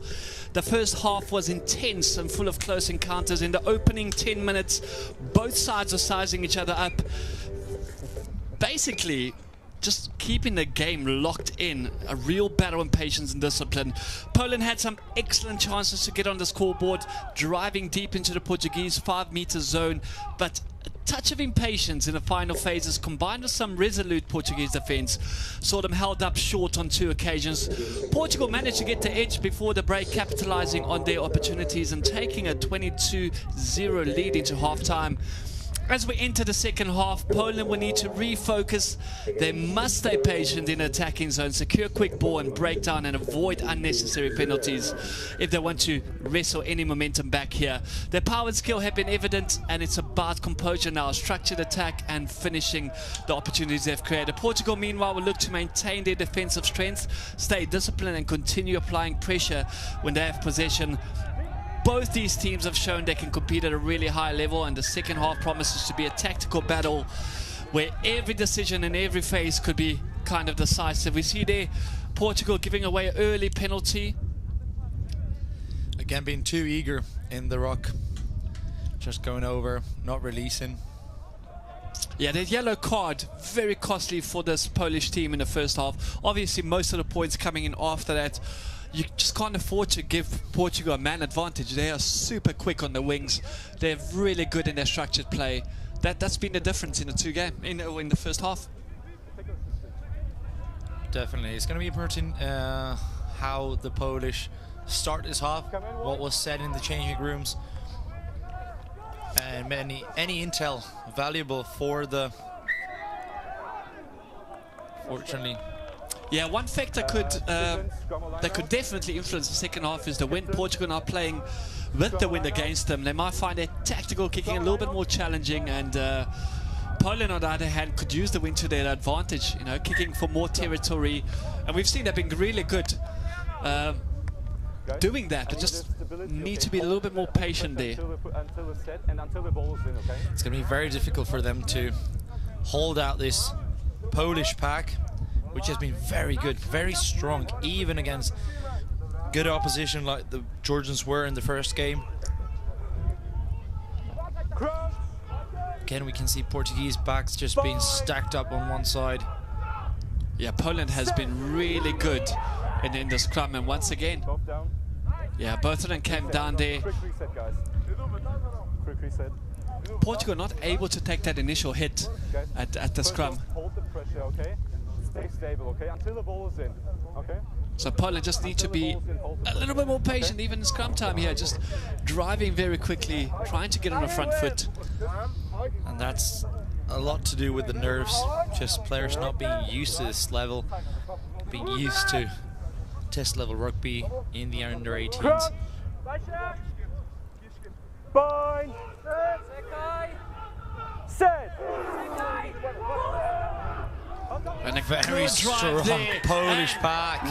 The first half was intense and full of close encounters. In the opening 10 minutes, both sides are sizing each other up. Basically, just keeping the game locked in. A real battle in patience and discipline. Poland had some excellent chances to get on the scoreboard, driving deep into the Portuguese 5-meter zone, but touch of impatience in the final phases combined with some resolute Portuguese defence saw them held up short on 2 occasions. Portugal managed to get the edge before the break, capitalising on their opportunities and taking a 22-0 lead into half-time. As we enter the second half, Poland will need to refocus. They must stay patient in the attacking zone, secure quick ball and break down and avoid unnecessary penalties if they want to wrestle any momentum back here. Their power and skill have been evident, and it's about composure now, structured attack and finishing the opportunities they've created. Portugal, meanwhile, will look to maintain their defensive strength, stay disciplined and continue applying pressure when they have possession. Both these teams have shown they can compete at a really high level, and the second half promises to be a tactical battle where every decision in every phase could be kind of decisive. We see there Portugal giving away an early penalty. Again, being too eager in the ruck. Just going over, not releasing. Yeah, the yellow card, very costly for this Polish team in the first half. Obviously, most of the points coming in after that. You just can't afford to give Portugal a man advantage. They are super quick on the wings. They're really good in their structured play. That's been the difference in the two games, in the first half. Definitely. It's going to be important how the Polish start this half, what was said in the changing rooms, and any intel valuable for the... Fortunately... Yeah, one factor that could definitely influence the second half is the wind. Portugal are playing with the wind against them. They might find their tactical kicking a little bit more challenging, and Poland, on the other hand, could use the wind to their advantage, you know, kicking for more territory. And we've seen they've been really good doing that. They just need to be a little bit more patient there. It's going to be very difficult for them to hold out this Polish pack, which has been very good, very strong, even against good opposition like the Georgians were in the first game. Again, we can see Portuguese backs just being stacked up on one side. Yeah, Poland has been really good in the scrum, and once again, yeah, both of them came down there. Portugal not able to take that initial hit at the scrum. Stay stable, okay, until the ball is in, okay? So Poland just need to be a little bit more patient, even in scrum time here, just driving very quickly, trying to get on the front foot. And that's a lot to do with the nerves, just players not being used to this level, being used to test level rugby in the under 18s. Bind! Set! And a very strong Polish pack.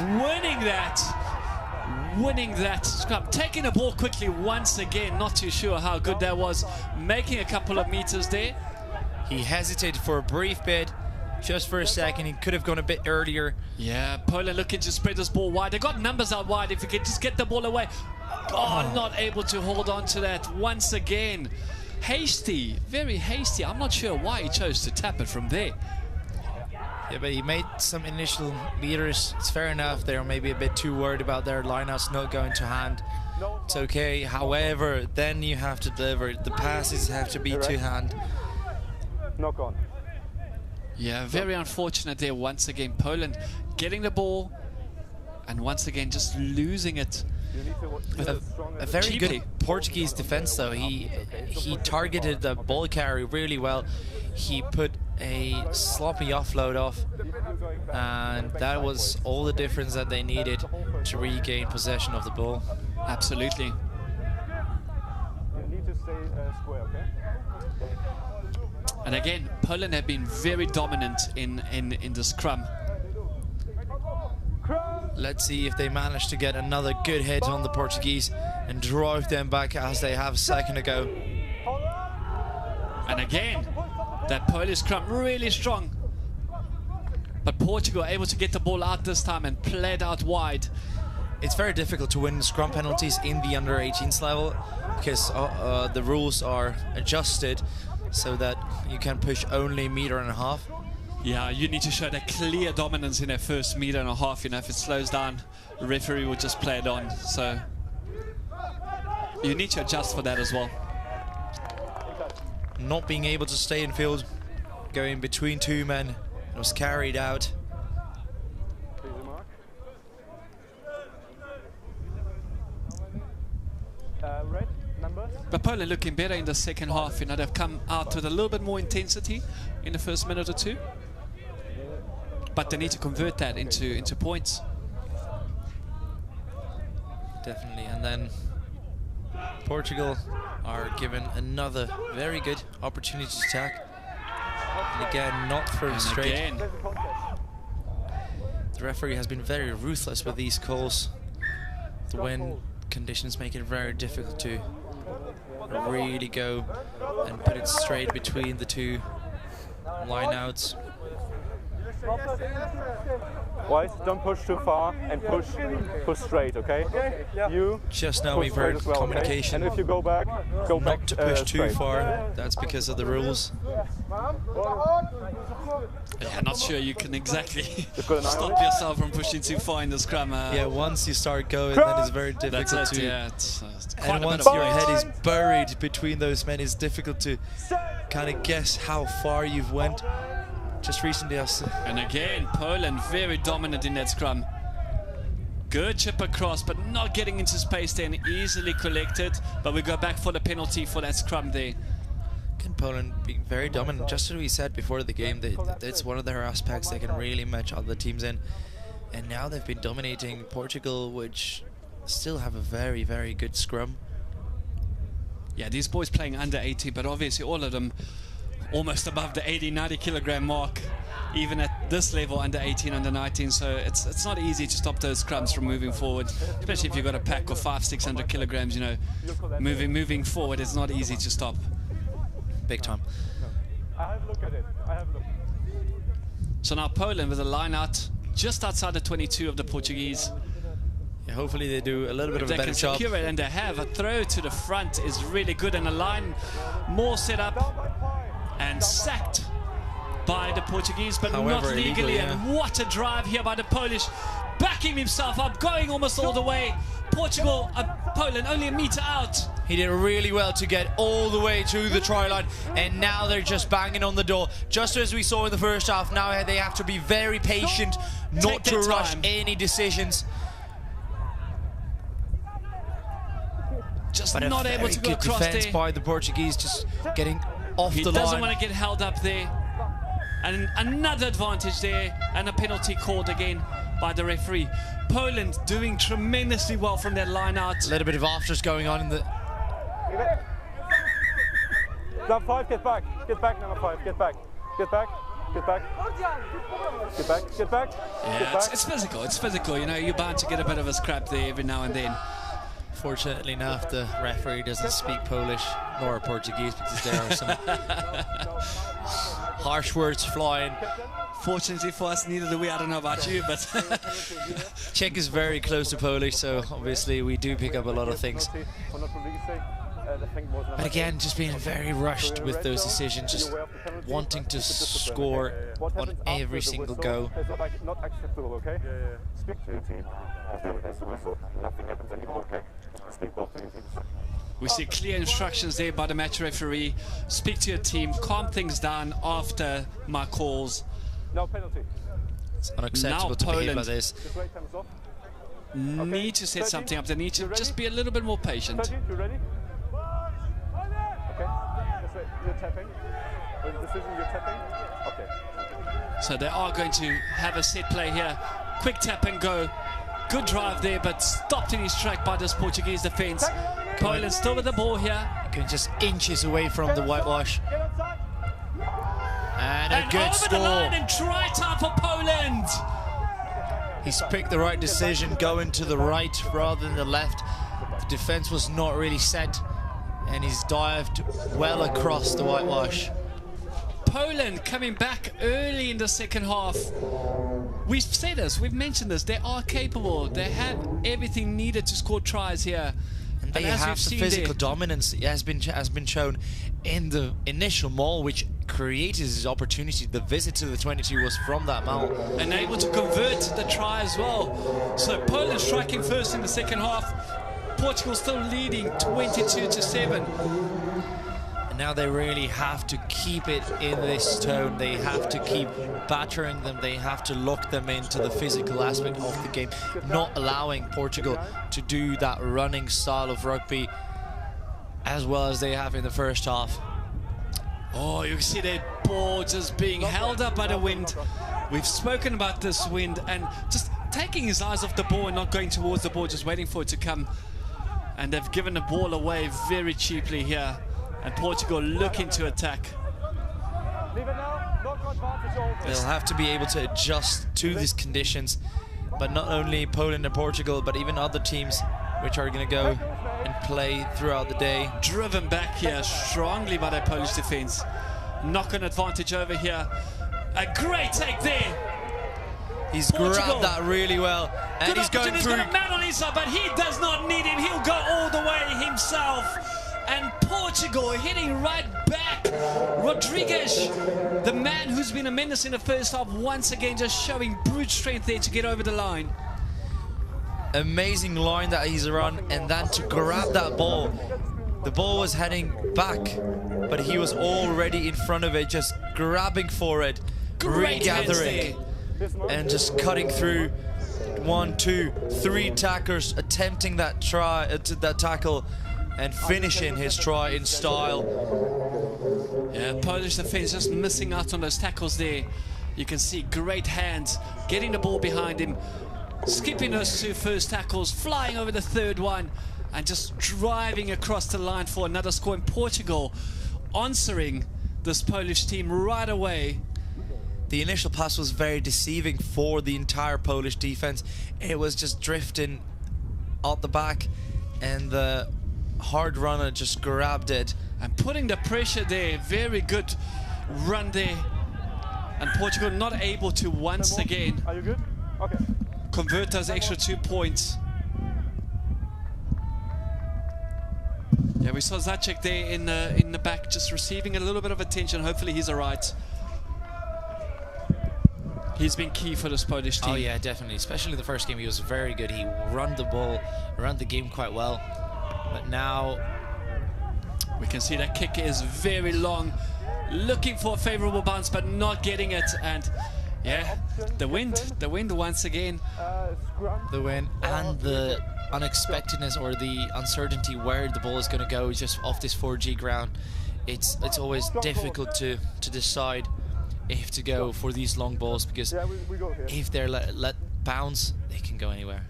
Winning that scrum. Taking the ball quickly once again. Not too sure how good that was. Making a couple of meters there. He hesitated for a brief bit, just for a second. He could have gone a bit earlier. Yeah, Poland looking to spread this ball wide. They got numbers out wide. If you could just get the ball away. Oh, not able to hold on to that once again. Hasty, very hasty. I'm not sure why he chose to tap it from there. Yeah, but he made some initial meters. It's fair enough. They're maybe a bit too worried about their lineouts not going to hand. It's okay. However, then you have to deliver. The passes have to be to hand. Knock on. Yeah, very unfortunate there once again. Poland getting the ball and once again just losing it. A very cheaply. good Portuguese defense though. He targeted the ball carry really well. He put a sloppy offload off, and that was all the difference that they needed to regain possession of the ball. Absolutely. You need to stay square, okay? And again, Poland have been very dominant in the scrum. Let's see if they manage to get another good hit on the Portuguese and drive them back as they have a second ago. And again, that Polish scrum really strong. But Portugal able to get the ball out this time and play it out wide. It's very difficult to win scrum penalties in the under 18s level because the rules are adjusted so that you can push only 1.5 meters. Yeah, you need to show that clear dominance in that first 1.5 meters. You know, if it slows down, the referee will just play it on. So you need to adjust for that as well. not being able to stay in field, going between two men, it was carried out. Red, numbers. But Poland looking better in the second half. You know, they've come out with a little bit more intensity in the first minute or two. But they need to convert that into points. Definitely, and then Portugal are given another very good opportunity to attack. And again, not thrown straight. Again. The referee has been very ruthless with these calls. The wind conditions make it very difficult to really go and put it straight between the two lineouts. Boys, don't push too far and push straight, okay? You just now push we've heard as well, communication. Okay? And if you go back, go not back to push too straight. far. That's because of the rules. Yeah, not sure you can exactly got an stop yourself from pushing too far in the scrum. Yeah, once you start going, then it's very difficult That's it, to. yeah, it's quite And a once bit of your weight. head is buried between those men, it's difficult to kind of guess how far you've went. Just recently, And again, Poland very dominant in that scrum. Good chip across, but not getting into space there and easily collected. But we go back for the penalty for that scrum there. Again, Poland being very dominant. Just as we said before the game, that's one of their aspects they can really match other teams in. And now they've been dominating Portugal, which still have a very, very good scrum. Yeah, these boys playing under 80, but obviously all of them almost above the 80-90 kilogram mark, even at this level, under 18, under 19. So it's not easy to stop those scrums from moving forward, especially if you've got a pack of 500-600 kilograms. You know, moving forward, it's not easy to stop. Big time. I have a look at it. I have a look. So now Poland with a line out just outside the 22 of the Portuguese. Yeah, hopefully they do a little bit of a They better can job. secure it, and they have a throw to the front is really good, and a line more set up and sacked by the Portuguese, but However, not legally. illegal, yeah. And what a drive here by the Polish, backing himself up, going almost all the way. Poland only a meter out. He did really well to get all the way to the try line, and now they're just banging on the door. Just as we saw in the first half, now they have to be very patient, not to rush any decisions. Just But not a able very to go good across defense there. by the Portuguese, just getting off He the doesn't line. want to get held up there. And another advantage there, and a penalty called again by the referee. Poland doing tremendously well from their line out. A little bit of afters going on in the... Number 5, get back. Get back, number 5. Get back. Get back. Get back. Get back. Get back. Yeah, Get back. it's physical. It's physical. You know, you're bound to get a bit of a scrap there every now and then. Fortunately enough, the referee doesn't speak Polish nor Portuguese, because there are some harsh words flying. Fortunately for us, neither do we. I don't know about you, but Czech is very close to Polish, so obviously we do pick up a lot of things. But again, just being very rushed with those decisions, just wanting to score on every single go. Not acceptable, okay? Speak to your team. Nothing happens anymore, okay? we see clear instructions there by the match referee. Speak to your team, calm things down after my calls. No penalty. It's unacceptable to behave like this. Just wait, time is off. Need to set something up. They need to just be a little bit more patient. 30, you ready? Okay. Just wait. You're tapping. With the decision, you're tapping. Okay. So they are going to have a set play here. Quick tap and go. Good drive there, but stopped in his track by this Portuguese defence. Poland still with the ball here. Going just inches away from the whitewash. And a good over the line score. and try time for Poland. He's picked the right decision, going to the right rather than the left. The defence was not really set, and he's dived well across the whitewash. Poland coming back early in the second half. We've said this, we've mentioned this. They are capable. They have everything needed to score tries here. And they as have we've the seen physical there, dominance that has been shown in the initial maul, which created his opportunity. The visit to the 22 was from that maul. and able to convert the try as well. So Poland striking first in the second half. Portugal still leading 22-7. Now they really have to keep it in this tone. They have to keep battering them. They have to lock them into the physical aspect of the game, not allowing Portugal to do that running style of rugby as well as they have in the first half. Oh, you see that ball just being held up by the wind. We've spoken about this wind and just taking his eyes off the ball and not going towards the ball, just waiting for it to come. And they've given the ball away very cheaply here. And Portugal looking to attack. They'll have to be able to adjust to these conditions, but not only Poland and Portugal, but even other teams which are going to go and play throughout the day. Driven back here strongly by the Polish defense. Knock-on advantage over here. A great take there. He's grabbed that really well, and he's going through. He's got a man on his side, but he does not need him. He'll go all the way himself. And Portugal hitting right back. Rodrigues, the man who's been a menace in the first half, once again just showing brute strength there to get over the line. Amazing line that he's run, and then to grab that ball. The ball was heading back, but he was already in front of it, just grabbing for it, regathering, and just cutting through 1, 2, 3 tacklers, attempting that tackle, and finishing his try in style. Yeah, Polish defense just missing out on those tackles there. You can see great hands, getting the ball behind him, skipping those 2 first tackles, flying over the 3rd one, and just driving across the line for another score. And Portugal answering this Polish team right away. The initial pass was very deceiving for the entire Polish defense. It was just drifting out the back, and the hard runner just grabbed it and putting the pressure there. Very good run there, and Portugal not able to once again convert those extra 2 points. Yeah, we saw Zacek there in the back just receiving a little bit of attention. Hopefully he's alright. He's been key for this Polish team. Oh yeah, definitely, especially the first game. He was very good. He run the ball, ran the game quite well. But now we can see that kick is very long, looking for a favorable bounce but not getting it. And yeah, the wind once again. The wind and the unexpectedness or the uncertainty where the ball is going to go just off this 4G ground. It's always difficult to decide if to go for these long balls, because if they're let bounce, they can go anywhere.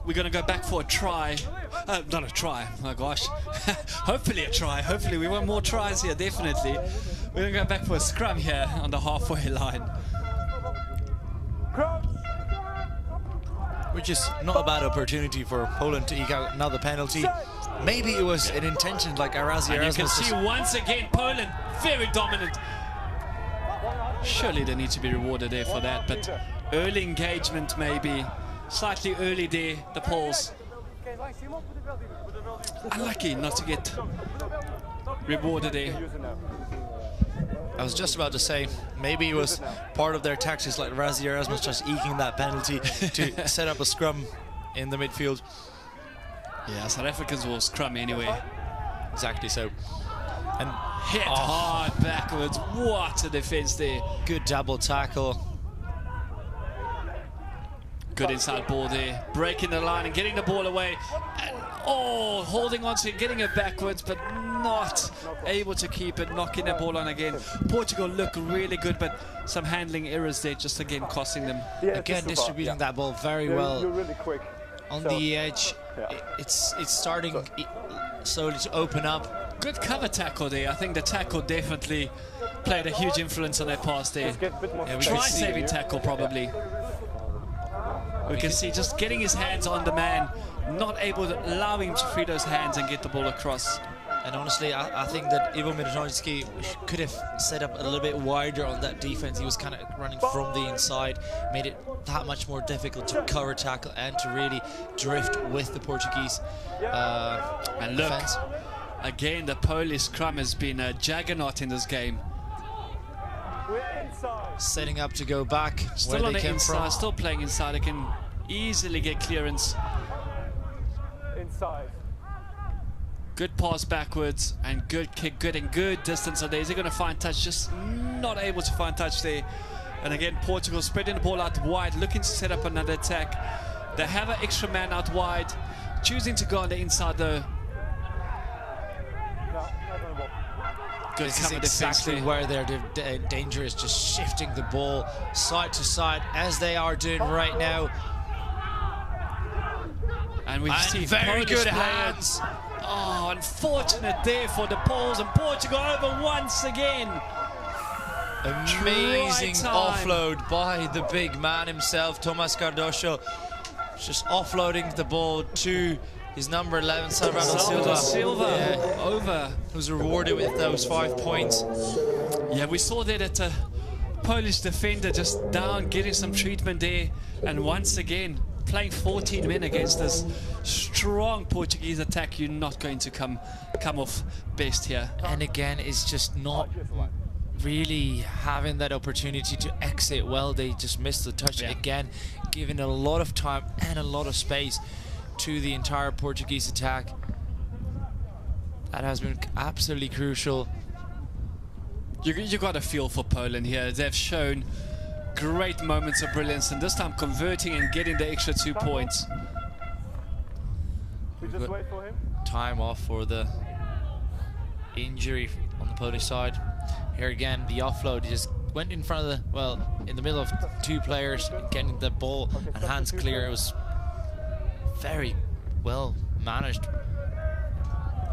We're going to go back for a try. Not a try, oh gosh. Hopefully a try. Hopefully we want more tries here, definitely. We're going to go back for a scrum here on the halfway line. Which is not a bad opportunity for Poland to eke out another penalty. Maybe it was an intention, like Arazi. And you can see once again Poland very dominant. Surely they need to be rewarded there for that, but early engagement maybe. Slightly early there, the Poles. Unlucky not to get rewarded there. I was just about to say, maybe it was part of their tactics, like Razi Erasmus just eking that penalty to set up a scrum in the midfield. Yeah, South Africans will scrum anyway. Exactly so. And hit hard backwards. What a defense there. Good double tackle. Good inside ball there. Breaking the line and getting the ball away. And, oh, holding on to it, getting it backwards, but not able to keep it, knocking the ball on again. Portugal look really good, but some handling errors there, just again costing them. Again, distributing that ball very well. You're really quick. On the edge, it's starting slowly to open up. Good cover tackle there. I think the tackle definitely played a huge influence on that pass there. Try-saving tackle probably. We can see just getting his hands on the man, not able to allow him to free those hands and get the ball across. And honestly, I think that Ivo Mirnowski could have set up a little bit wider on that defense. He was kind of running from the inside, made it that much more difficult to cover tackle and to really drift with the Portuguese and look, defense. Again, the Polish scrum has been a juggernaut in this game. Setting up to go back still where on they the came inside, from. still playing inside. They can easily get clearance. inside. Good pass backwards and good kick, getting good distance on there. Is he going to find touch? Just not able to find touch there. And again, Portugal spreading the ball out wide, looking to set up another attack. They have an extra man out wide, choosing to go on the inside though. Good this is exactly where their danger is, just shifting the ball side to side as they are doing right now. And we see very good hands. Oh, unfortunate there for the Poles, and Portugal over once again. Amazing offload by the big man himself, Thomas Cardoso. Just offloading the ball to his number 11, Salvador Silva. Yeah, over. Was rewarded with those 5 points. Yeah, we saw there that the Polish defender just down, getting some treatment there, and once again playing 14 men against this strong Portuguese attack. You're not going to come off best here. And again, it's just not really having that opportunity to exit well. They just missed the touch again, giving a lot of time and a lot of space to the entire Portuguese attack. That has been absolutely crucial. You got a feel for Poland here. They've shown great moments of brilliance, and this time converting and getting the extra 2 points. We just wait for him. Time off for the injury on the Polish side. Here again, the offload, he just went in front of the, well, in the middle of 2 players, getting the ball and hands clear. It was very well managed.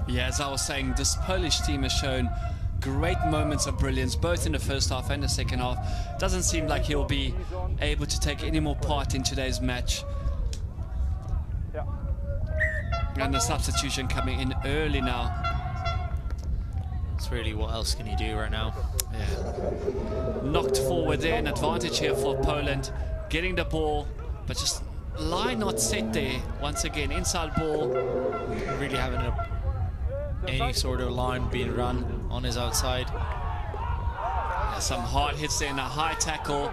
Yeah, as I was saying, this Polish team has shown great moments of brilliance, both in the first half and the second half. Doesn't seem like he'll be able to take any more part in today's match. And the substitution coming in early now. It's really, what else can you do right now? Yeah. Knocked forward there, an advantage here for Poland. Getting the ball, but just line not set there. Once again, inside ball. Really having any sort of line being run on his outside. Yeah, some hard hits there and a high tackle.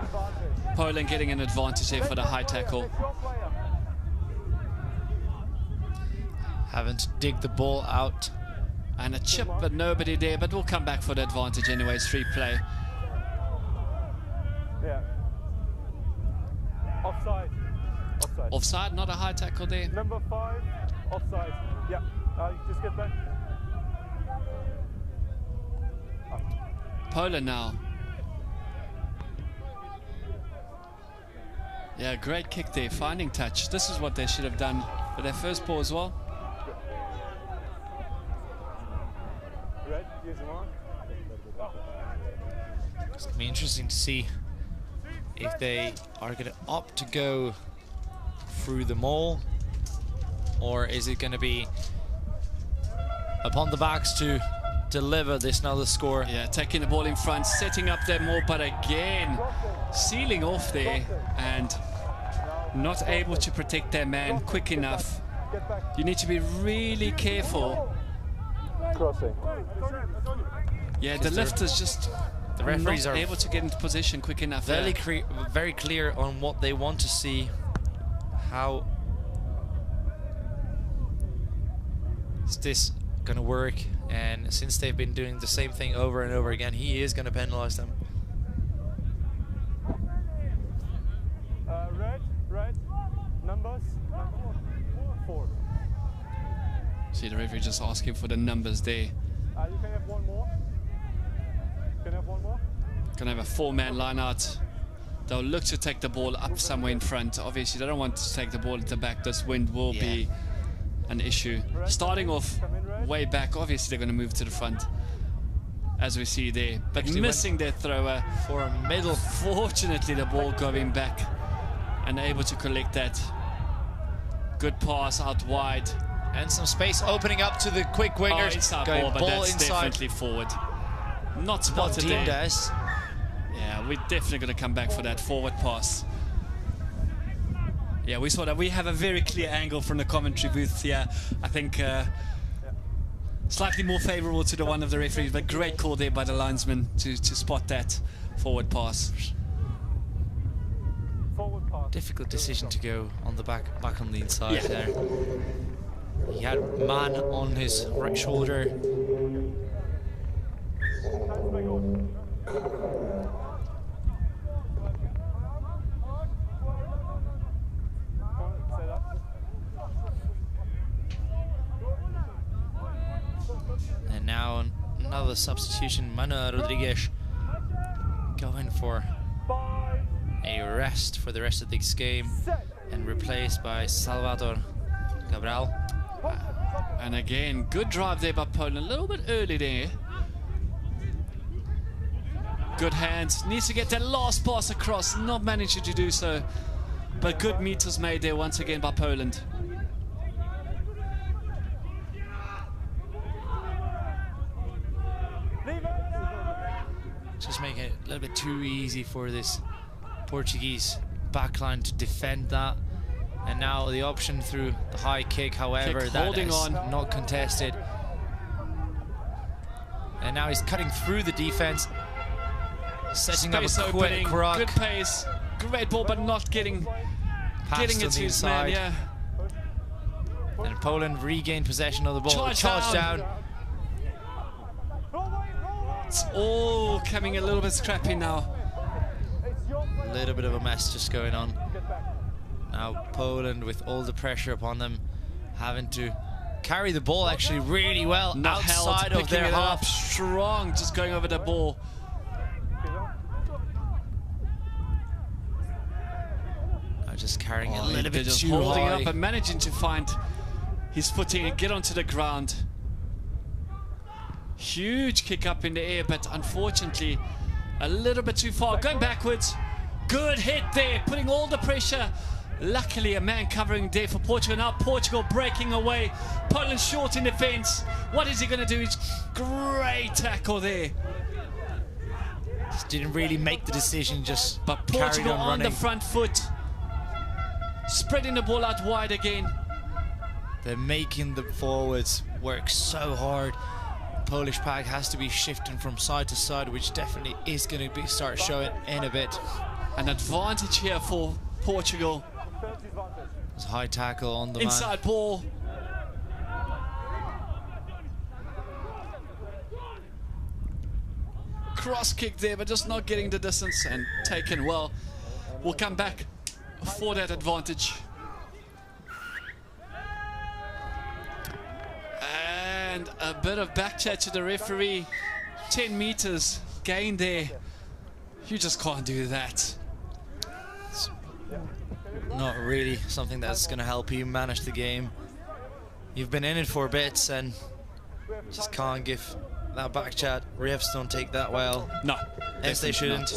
Poland getting an advantage there for the high tackle. Having to dig the ball out. And a chip, but nobody there. But we'll come back for the advantage anyways. Free play. Yeah. Offside. Offside. Offside, not a high tackle there. Number 5, offside. Yeah. Just get back. Poland now. Yeah, great kick there, finding touch. This is what they should have done for their first ball as well. Red, use them on. It's going to be interesting to see if they are going to opt to go through them all, or is it going to be upon the backs to deliver this another score. Yeah, taking the ball in front, setting up there more, but again, sealing off there and not able to protect their man quick enough. You need to be really careful. Crossing. Yeah, the lifters just the referees not are able to get into position quick enough. Very clear on what they want to see. How is this going to work? And since they've been doing the same thing over and over again, he is going to penalize them. Red, numbers, 4. See the referee just asking for the numbers there. You can have one more. Can have one more. Gonna have a 4-man line out. They'll look to take the ball up somewhere in front. Obviously, they don't want to take the ball at the back. This wind will be an issue. Starting off way back, obviously they're going to move to the front, as we see there. But actually missing their thrower for a middle. Fortunately, the ball going back and able to collect that. Good pass out wide. And some space opening up to the quick wingers. Inside going ball, but that's inside. definitely forward. Not spotted there. As. Yeah, we're definitely going to come back for that forward pass. Yeah, we saw that. We have a very clear angle from the commentary booth here. I think slightly more favourable to the one of the referees, but great call there by the linesman to spot that forward pass. Difficult decision to go on the back on the inside there. He had man on his right shoulder. And now another substitution, Manuel Rodriguez going for a rest for the rest of this game and replaced by Salvador Cabral. And again, good drive there by Poland, a little bit early there. Good hands, needs to get that last pass across, not managing to do so. But good meters made there once again by Poland. Just making it a little bit too easy for this Portuguese backline to defend that. And now the option through the high kick, however, that is not contested. And now he's cutting through the defense, setting up a quick ruck. Good pace, great ball, but not getting it to his man, yeah. And Poland regained possession of the ball. Charge down. It's all coming a little bit scrappy now. A little bit of a mess just going on. Now Poland, with all the pressure upon them, having to carry the ball actually really well outside of their half. Strong, just going over the ball. Just carrying a little bit too holding high. up and managing to find his footing and get onto the ground. Huge kick up in the air, but unfortunately a little bit too far. Going backwards. Good hit there, putting all the pressure. Luckily a man covering there for Portugal. Now Portugal breaking away. Poland short in defense. What is he going to do? Great tackle there. Just didn't really make the decision, just but Portugal on the front foot. Spreading the ball out wide again. They're making the forwards work so hard. Polish pack has to be shifting from side to side, which definitely is going to start showing in a bit. An advantage here for Portugal. There's a high tackle on the inside ball. Cross kick there, but just not getting the distance and taken well. We'll come back for that advantage. And a bit of back chat to the referee. 10 meters gain there. You just can't do that. It's not really something that's going to help you manage the game. You've been in it for bits and just can't give that back chat. Refs don't take that well. No. Yes, they shouldn't.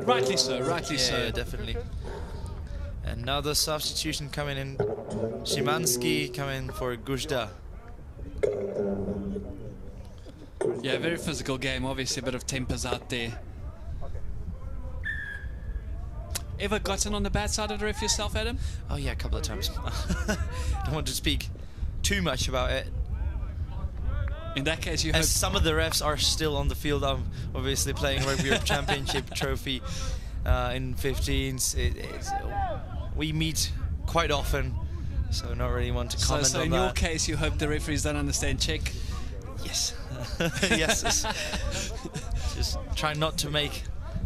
Rightly so, rightly so. Yeah, definitely. Another substitution coming in. Szymanski coming for Guzda. Yeah, very physical game. Obviously a bit of tempers out there. Ever gotten on the bad side of the ref yourself, Adam? Oh yeah, a couple of times. Don't want to speak too much about it. In that case, you hope... As some of the refs are still on the field. I'm obviously playing Rugby Europe Championship trophy in 15s. We meet quite often, so not really want to comment on that. So in your case, you hope the referees don't understand Czech? Yes. Yes. Just try not to make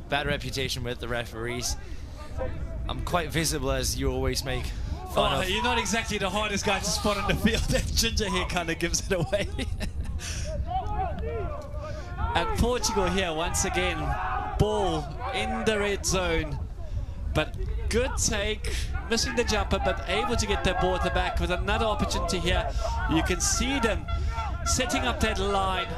bad reputation with the referees. I'm quite visible, as you always make fun of. You're not exactly the hardest guy to spot on the field. That ginger hair kind of gives it away. And Portugal here once again, ball in the red zone, but good take, missing the jumper, but able to get that ball at the back with another opportunity here. You can see them setting up that line.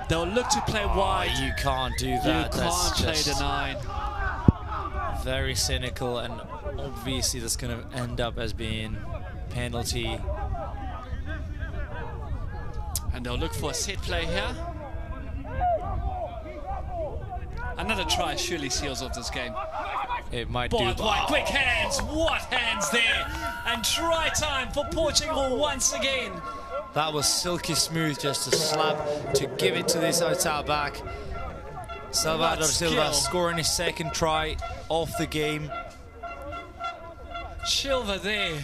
They'll look to play wide. You can't do that. You can't play the 9. Very cynical, and obviously that's going to end up as being penalty. And they'll look for a set play here. Another try surely seals off this game. It might ball do. Wide. Quick hands. What hands there? And try time for Portugal once again. That was silky smooth, just a slap to give it to this outside back. Salvador Silva scoring his second try of the game. Silva there.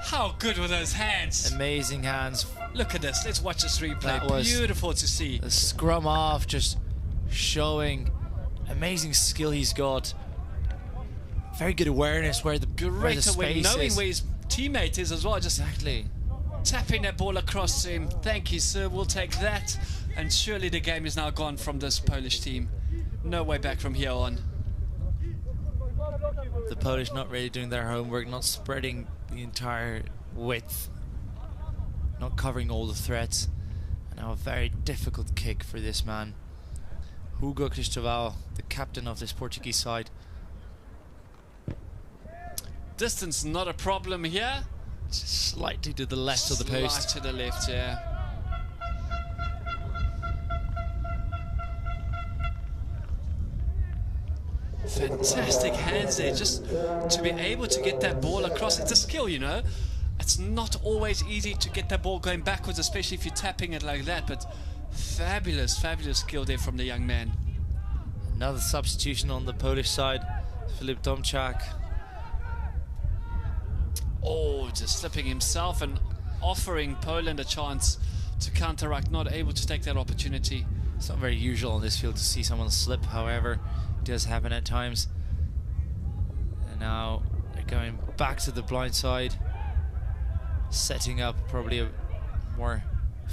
How good were those hands? Amazing hands. Look at this. Let's watch this replay. That was beautiful to see. The scrum off, just showing amazing skill he's got. Very good awareness where the Great space knowing is. where his teammate is as well. Just Exactly. tapping that ball across to him. Thank you, sir. We'll take that. And surely the game is now gone from this Polish team. No way back from here on. The Polish not really doing their homework, not spreading the entire width, not covering all the threats. And now a very difficult kick for this man, Hugo Cristóvão, the captain of this Portuguese side. Distance not a problem here. Just slightly to the left of the post. Slight to the left, yeah. Fantastic hands there, just to be able to get that ball across. It's a skill, you know. It's not always easy to get that ball going backwards, especially if you're tapping it like that, but fabulous, fabulous skill there from the young man. Another substitution on the Polish side, Filip Tomczak. Oh, just slipping himself and offering Poland a chance to counteract, not able to take that opportunity. It's not very usual on this field to see someone slip, however, it does happen at times. And now they're going back to the blind side, setting up probably a more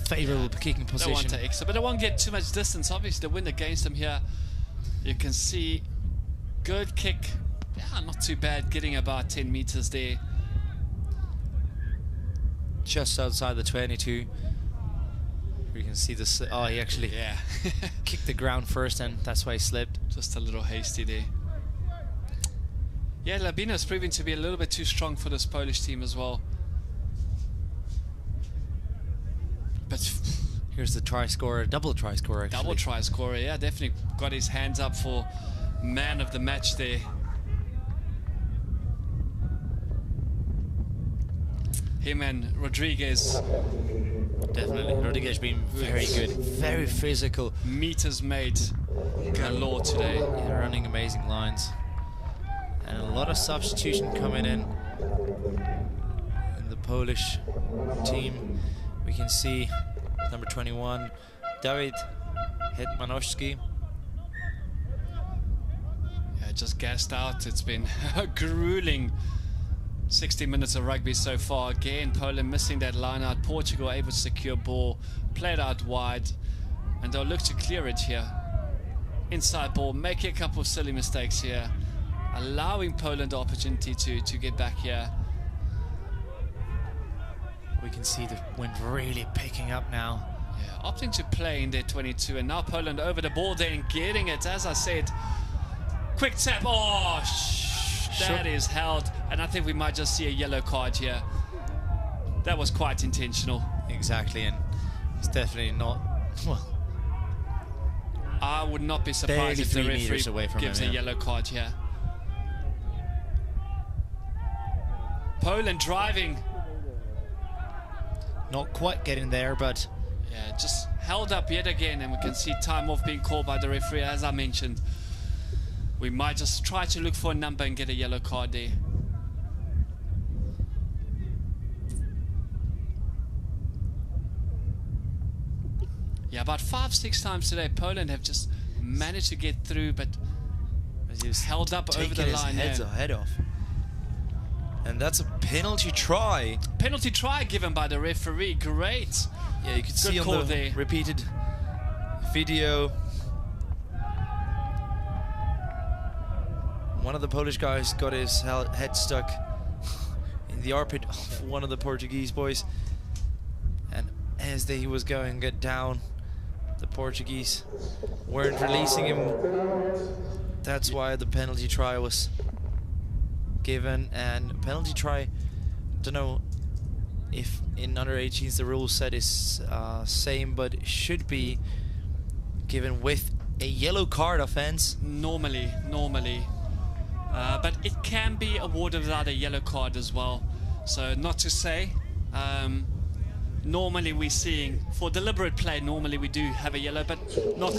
favourable kicking They position. want to extra, but they won't get too much distance. Obviously, the wind against them here. You can see good kick. Yeah, not too bad, getting about 10 meters there. Just outside the 22. You can see this. Oh, he actually kicked the ground first, and that's why he slipped. Just a little hasty there. Yeah, Labino's proving to be a little bit too strong for this Polish team as well. But here's the try scorer, double try scorer actually. Double try scorer, yeah, definitely got his hands up for man of the match there. Him and Rodriguez. Definitely, Rodriguez being very good, very physical. Meters made galore today. Yeah, running amazing lines. And a lot of substitution coming in the Polish team. We can see number 21, Dawid Hetmanowski. Yeah, just gassed out. It's been a grueling 60 minutes of rugby so far. Again, Poland missing that line out. Portugal able to secure ball, played out wide, and they'll look to clear it here. Inside ball, making a couple of silly mistakes here, allowing Poland the opportunity to get back here. We can see the wind really picking up now. Yeah, opting to play in their 22, and now Poland over the ball there and getting it. As I said, quick tap. Oh, that is held, and I think we might just see a yellow card here. That was quite intentional. Exactly, and it's definitely not. Well, I would not be surprised if the referee gives a yellow card here. Poland driving. Not quite getting there, but yeah, just held up yet again, and we can see time off being called by the referee. As I mentioned, we might just try to look for a number and get a yellow card there. Yeah, about 5-6 times today, Poland have just managed to get through, but he's held up over the line. Head off. And that's a penalty try. Penalty try given by the referee. Great. Yeah, you can see on the repeated video. One of the Polish guys got his head stuck in the armpit of one of the Portuguese boys. And as he was going down, the Portuguese weren't releasing him. That's why the penalty try was given. And penalty try, don't know if in under 18s the rule set is same, but it should be given with a yellow card offense. Normally. But it can be awarded without a yellow card as well. So not to say, normally we're seeing, for deliberate play, normally we do have a yellow, but not,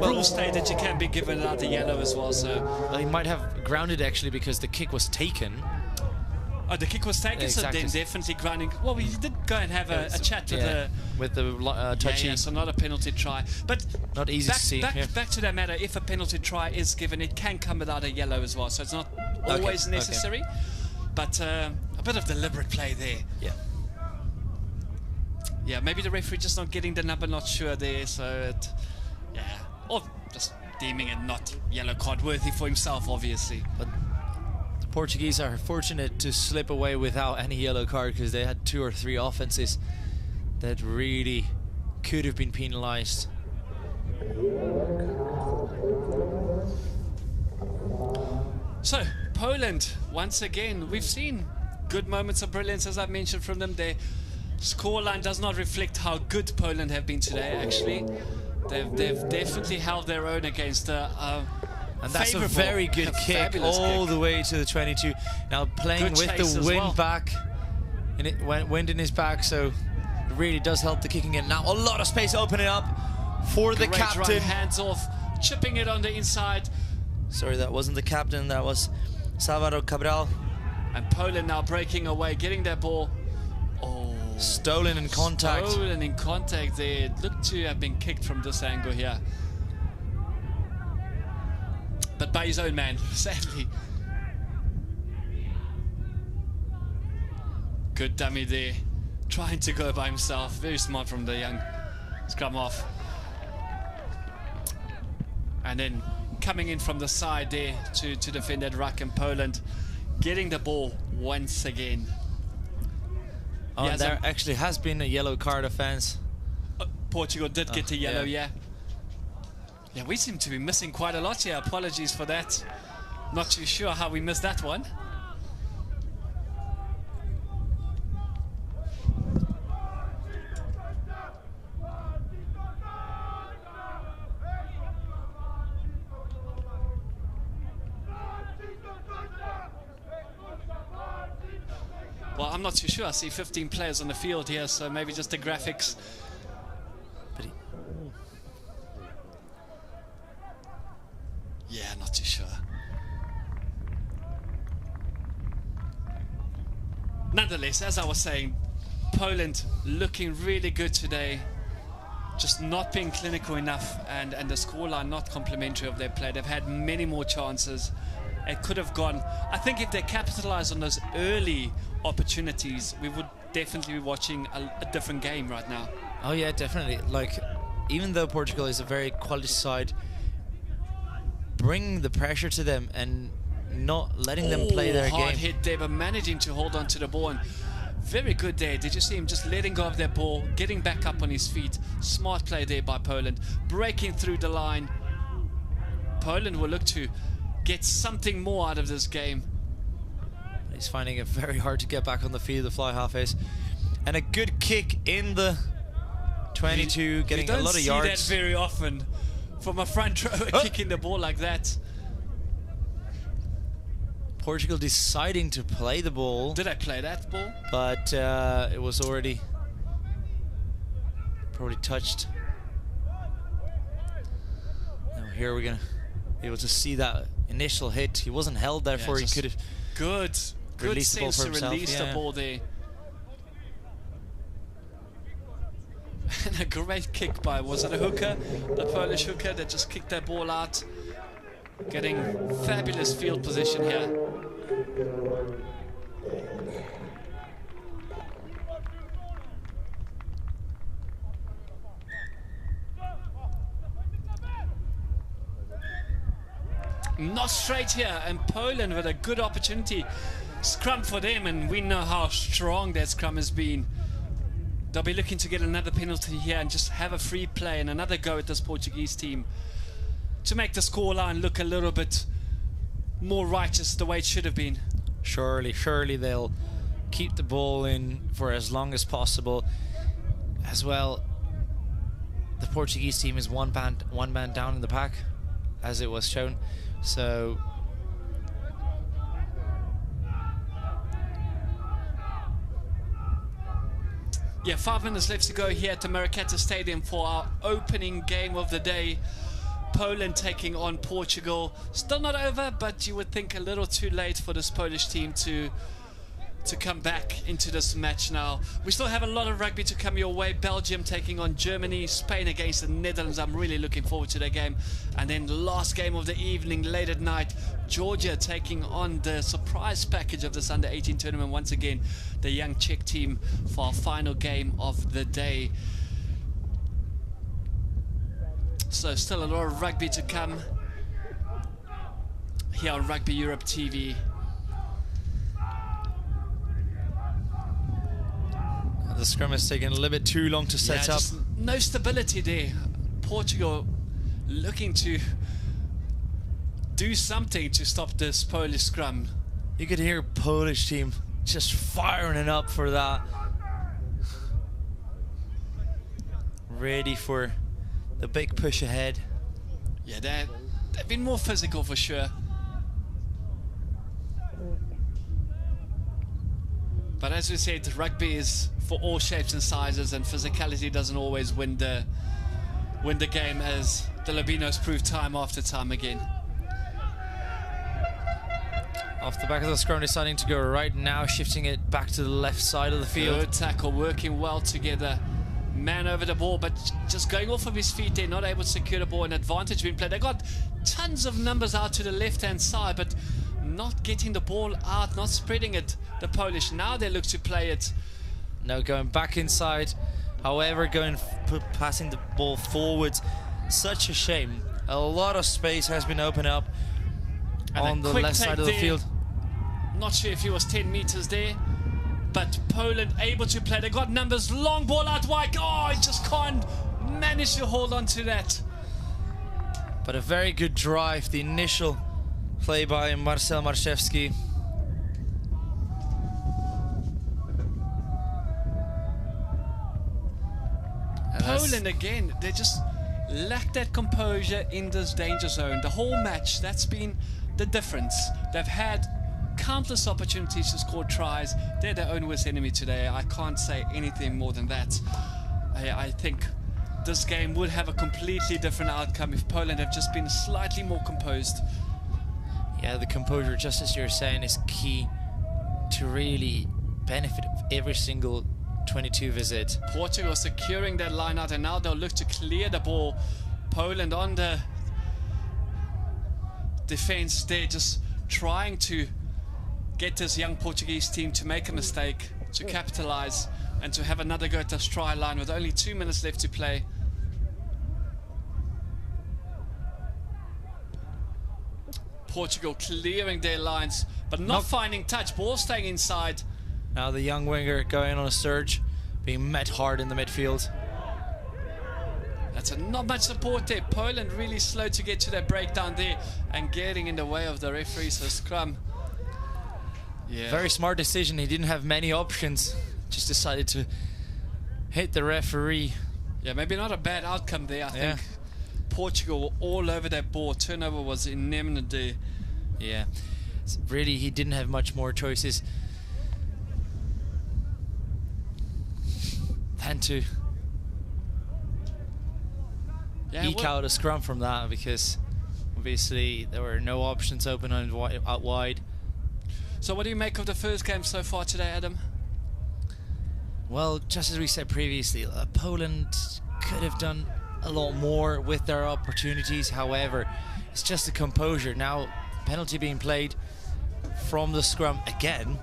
rules state that you can be given without a yellow as well. So he might have grounded actually because the kick was taken. Oh, the kick was taken, Exactly. so then definitely grounding. Well, we did go and have a chat with the touchy. Yeah, so not a penalty try. But not easy to see. Back to that matter, if a penalty try is given, it can come without a yellow as well, so it's not always necessary. But a bit of deliberate play there. Yeah. Yeah, maybe the referee just not getting the number, not sure there, so it, yeah, or just deeming it not yellow card worthy for himself, obviously. But the Portuguese are fortunate to slip away without any yellow card, because they had 2 or 3 offenses that really could have been penalised. So, Poland, once again, we've seen good moments of brilliance, as I've mentioned from them. Their scoreline does not reflect how good Poland have been today, actually. They've definitely held their own against and that's a very good kick all the way to the 22. Now playing with the wind back, and it went wind in his back, so it really does help the kicking in. Now a lot of space opening up for the captain. Run, hands off, chipping it on the inside. Sorry, that wasn't the captain, that was Salvador Cabral. And Poland now breaking away, getting their ball. Oh, stolen in contact. Stolen in contact there. It looked to have been kicked from this angle here. But by his own man, sadly. Good dummy there. Trying to go by himself. Very smart from the young scrum half. And then coming in from the side there to defend that ruck, in Poland, getting the ball once again. Oh, and there actually has been a yellow card offence. Portugal did get a yellow, yeah. Yeah, we seem to be missing quite a lot here. Apologies for that. Not too sure how we missed that one. Well, I'm not too sure. I see 15 players on the field here, so maybe just the graphics. But yeah, not too sure. Nonetheless, as I was saying, Poland looking really good today. Just not being clinical enough, and the scoreline not complimentary of their play. They've had many more chances. It could have gone. I think if they capitalize on those early opportunities, we would definitely be watching a different game right now. Oh yeah, definitely. Like, even though Portugal is a very quality side, bringing the pressure to them and not letting them play their hard game. Hit there, but managing to hold on to the ball. And very good there. Did you see him just letting go of their ball, getting back up on his feet? Smart play there by Poland, breaking through the line. Poland will look to get something more out of this game. He's finding it very hard to get back on the field, the fly half ace. And a good kick in the 22, getting a lot of yards. You don't see that very often from a front rower kicking the ball like that. Portugal deciding to play the ball. Did I play that ball? But it was already probably touched. Now here we're gonna be able to see that initial hit. He wasn't held, therefore he could have good sense to release the ball there. And a great kick by, was it a hooker? The Polish hooker that just kicked that ball out. Getting fabulous field position here. Not straight here, and Poland with a good opportunity. Scrum for them, and we know how strong that scrum has been. They'll be looking to get another penalty here and just have a free play and another go at this Portuguese team to make the scoreline look a little bit more righteous, the way it should have been. Surely they'll keep the ball in for as long as possible. As well, the Portuguese team is one man down in the pack, as it was shown. So yeah, 5 minutes left to go here at the Marketa Stadium for our opening game of the day. Poland taking on Portugal. Still not over, but you would think a little too late for this Polish team to to come back into this match now. We still have a lot of rugby to come your way. Belgium taking on Germany, Spain against the Netherlands. I'm really looking forward to that game. And then the last game of the evening, late at night, Georgia taking on the surprise package of this under-18 tournament. Once again, the young Czech team for our final game of the day. So still a lot of rugby to come here on Rugby Europe TV. The scrum has taken a little bit too long to set up. No stability there. Portugal looking to do something to stop this Polish scrum. You could hear Polish team just firing it up for that. Ready for the big push ahead. Yeah, they've been more physical for sure. But as we said, rugby is for all shapes and sizes, and physicality doesn't always win the game, as the Lobinos prove time after time again. Off the back of the scrum, deciding to go right now, shifting it back to the left side of the field. Good tackle, working well together. Man over the ball, but just going off of his feet there, not able to secure the ball. An advantage being played. They got tons of numbers out to the left-hand side, but not getting the ball out, not spreading it, the Polish. Now they look to play it. Now going back inside, however, passing the ball forwards. Such a shame. A lot of space has been opened up on the left side of the field. Not sure if he was 10 meters there, but Poland able to play. They got numbers, long ball out wide. Oh, he just can't manage to hold on to that. But a very good drive, the initial play by Marcel Marszewski. Poland again, they just lack that composure in this danger zone. The whole match, that's been the difference. They've had countless opportunities to score tries. They're their own worst enemy today. I can't say anything more than that. I think this game would have a completely different outcome if Poland have just been slightly more composed. Yeah, the composure, just as you're saying, is key to really benefit of every single 22 visit. Portugal securing that line out, and now they'll look to clear the ball. Poland on the defense, they're just trying to get this young Portuguese team to make a mistake, to capitalize, and to have another go at this try line with only 2 minutes left to play. Portugal clearing their lines, but not finding touch. Ball staying inside. Now the young winger going on a surge, being met hard in the midfield. That's not much support there. Poland really slow to get to that breakdown there and getting in the way of the referee, so scrum. Yeah. Very smart decision. He didn't have many options. Just decided to hit the referee. Yeah, maybe not a bad outcome there, I think. Portugal all over that ball. Turnover was imminent there. Yeah. Really, he didn't have much more choices than to eke out a scrum from that, because obviously there were no options open out wide. So what do you make of the first game so far today, Adam? Well, just as we said previously, Poland could have done a lot more with their opportunities. However, it's just the composure. Now, penalty being played from the scrum again.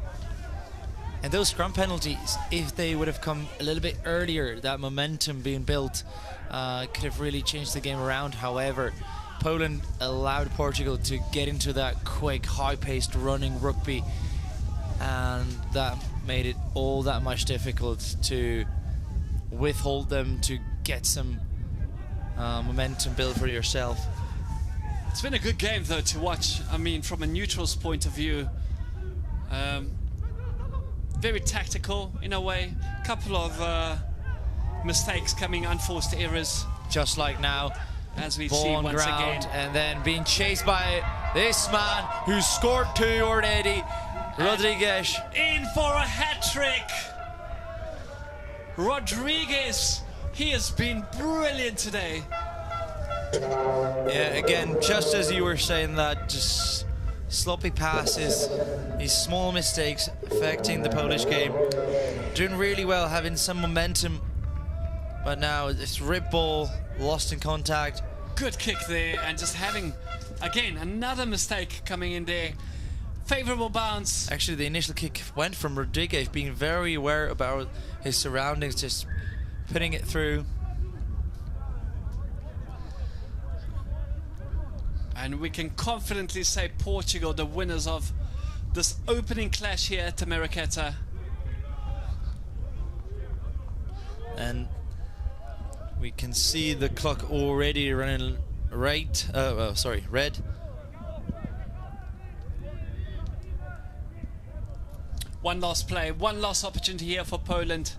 And those scrum penalties, if they would have come a little bit earlier, that momentum being built could have really changed the game around. However, Poland allowed Portugal to get into that quick, high-paced running rugby, and that made it all that much difficult to withhold them, to get some momentum built for yourself. It's been a good game though to watch. I mean, from a neutral's point of view, very tactical in a way. Couple of mistakes coming, unforced errors. Just like now, as we ball see on once ground, again. and then being chased by this man who's scored 2 already, Rodriguez. In for a hat-trick. Rodriguez, he has been brilliant today. Yeah, again, just as you were saying that, just sloppy passes, these small mistakes affecting the Polish game. Doing really well, having some momentum, but now this rip ball, lost in contact. Good kick there, and just having, again, another mistake coming in there. Favourable bounce. Actually, the initial kick went from Rodriguez, being very aware about his surroundings, just putting it through. And we can confidently say Portugal, the winners of this opening clash here at the Marketa. And we can see the clock already running red. One last play, one last opportunity here for Poland.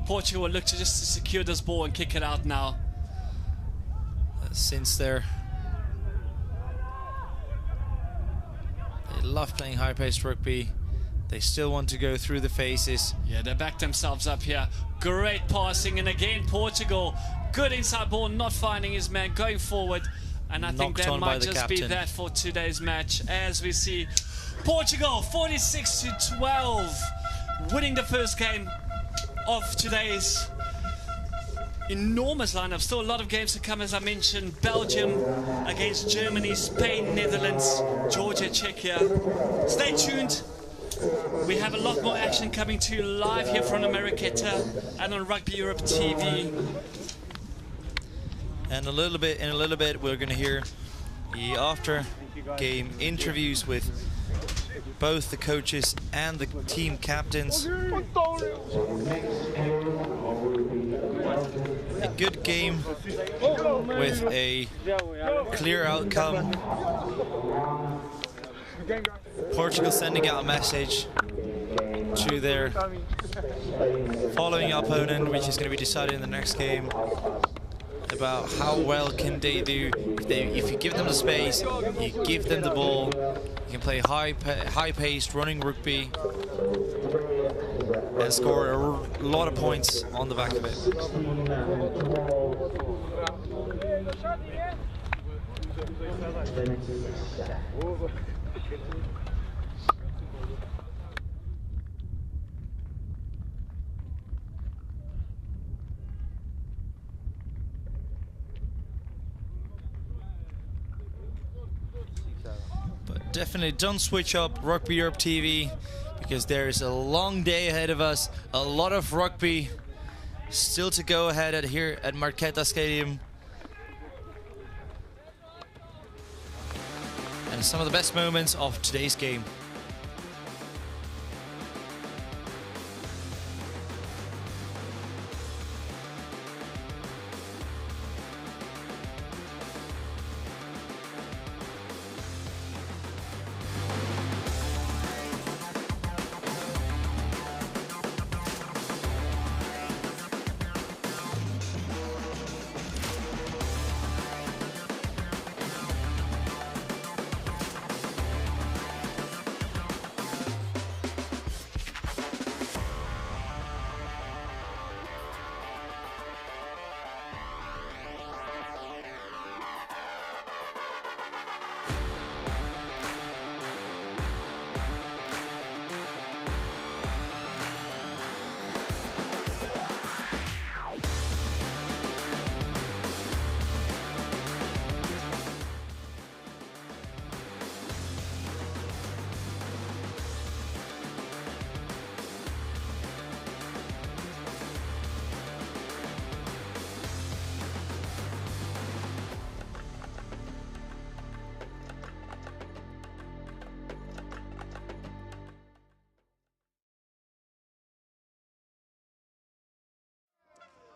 Portugal will look to just secure this ball and kick it out now. Since they love playing high-paced rugby, they still want to go through the phases. Yeah, they back themselves up here. Great passing, and again Portugal, good inside ball, not finding his man, going forward. And I think that might just be that for today's match, as we see Portugal 46-12 winning the first game of today's enormous lineup. Still a lot of games to come, as I mentioned. Belgium against Germany, Spain, Netherlands, Georgia, Czechia. Stay tuned. We have a lot more action coming to you live here from Marketa and on Rugby Europe TV. And in a little bit, we're going to hear the after-game interviews with both the coaches and the team captains. A good game with a clear outcome. Portugal sending out a message to their following opponent, which is going to be decided in the next game, about how well can they do. If you give them the space, you give them the ball, you can play high-paced running rugby and score a lot of points on the back of it. But definitely don't switch up Rugby Europe TV, because there is a long day ahead of us. A lot of rugby still to go ahead here at Marketa Stadium. And some of the best moments of today's game.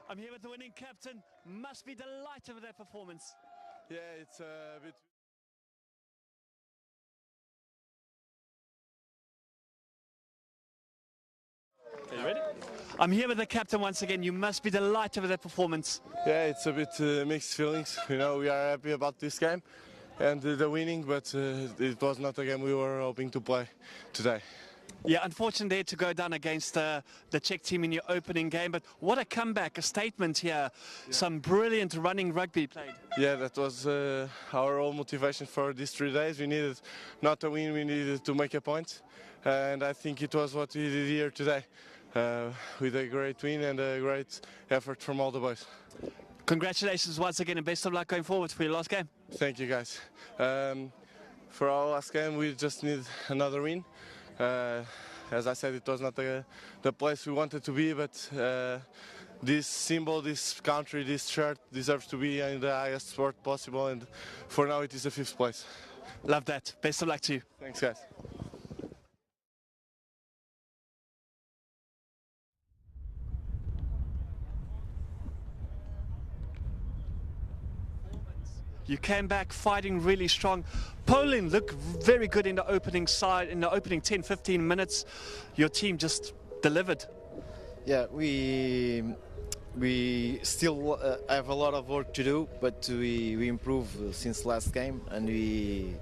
I'm here with the winning captain. Must be delighted with their performance. Yeah, it's a bit. Are you ready? I'm here with the captain once again. You must be delighted with their performance. Yeah, it's a bit mixed feelings. You know, we are happy about this game and the winning, but it was not a game we were hoping to play today. Yeah, unfortunately to go down against the Czech team in your opening game, but what a comeback, a statement here. Yeah. Some brilliant running rugby played. Yeah, that was our whole motivation for these 3 days. We needed not to win, we needed to make a point. And I think it was what we did here today, with a great win and a great effort from all the boys. Congratulations once again and best of luck going forward for your last game. Thank you guys. For our last game we just need another win. As I said, it was not the place we wanted to be, but this symbol, this country, this shirt deserves to be in the highest sport possible, and for now it is the 5th place. Love that. Best of luck to you. Thanks guys. You came back fighting really strong. Poland looked very good in the opening side, in the opening 10-15 minutes. Your team just delivered. Yeah, we still have a lot of work to do, but we improved since last game, and we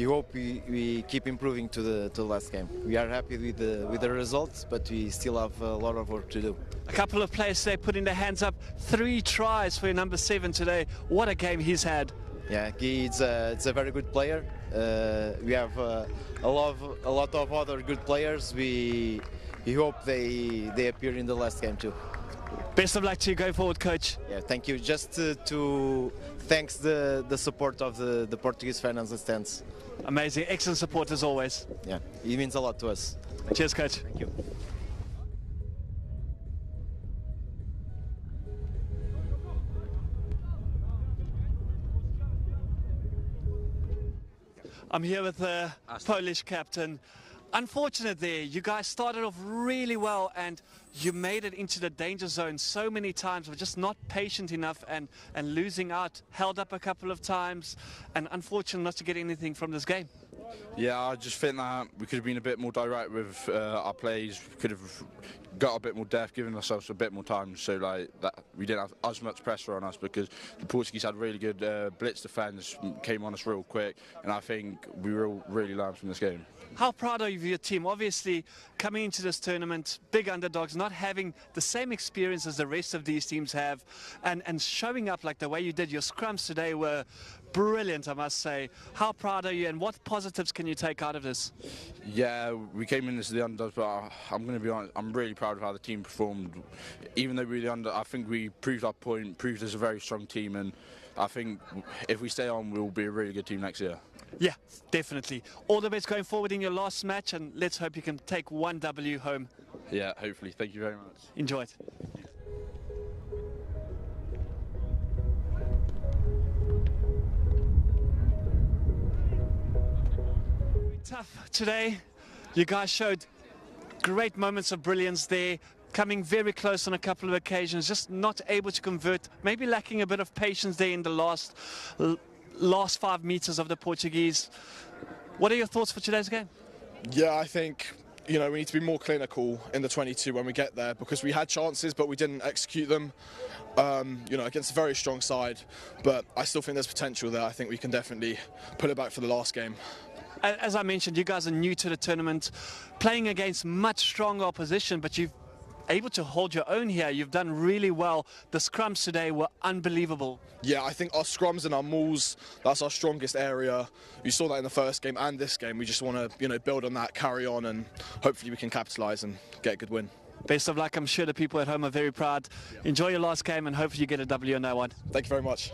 hope we keep improving to the last game. We are happy with the results, but we still have a lot of work to do. A couple of players today putting their hands up. 3 tries for number 7 today. What a game he's had. Yeah, it's a very good player. We have a lot of other good players. We hope they appear in the last game too. Best of luck to you going forward, coach. Yeah, thank you. Just to thanks the support of the Portuguese fans and the stands. Amazing, excellent support as always. Yeah, it means a lot to us. Cheers, coach. Thank you. I'm here with the Polish captain. Unfortunately, you guys started off really well and you made it into the danger zone so many times, but just not patient enough and losing out. Held up a couple of times and unfortunate not to get anything from this game. Yeah, I just think that we could have been a bit more direct with our plays. We could have got a bit more depth, given ourselves a bit more time, so like that we didn't have as much pressure on us, because the Portuguese had really good blitz defence, came on us real quick, and I think we really learned from this game. How proud are you of your team? Obviously, coming into this tournament, big underdogs, not having the same experience as the rest of these teams have, and showing up like the way you did. Your scrums today were brilliant, I must say. How proud are you, and what positives can you take out of this? Yeah, we came in as the underdogs, but I'm going to be honest, I'm really proud of how the team performed. Even though we were the under, I think we proved our point, proved as a very strong team, and I think if we stay on, we'll be a really good team next year. Yeah, definitely. All the best going forward in your last match, and let's hope you can take 1 W home. Yeah, hopefully. Thank you very much. Enjoy it. Tough today. You guys showed great moments of brilliance there, coming very close on a couple of occasions, just not able to convert, maybe lacking a bit of patience there in the last 5 meters of the Portuguese. What are your thoughts for today's game? Yeah, I think, you know, we need to be more clinical in the 22 when we get there, because we had chances but we didn't execute them, you know, against a very strong side. But I still think there's potential there. I think we can definitely put it back for the last game. As I mentioned, you guys are new to the tournament, playing against much stronger opposition, but you've able to hold your own here. You've done really well. The scrums today were unbelievable. Yeah, I think our scrums and our mauls, that's our strongest area. You saw that in the first game and this game. We just want to, you know, build on that, carry on, and hopefully we can capitalise and get a good win. Best of luck. I'm sure the people at home are very proud. Enjoy your last game and hopefully you get a W on that one. Thank you very much.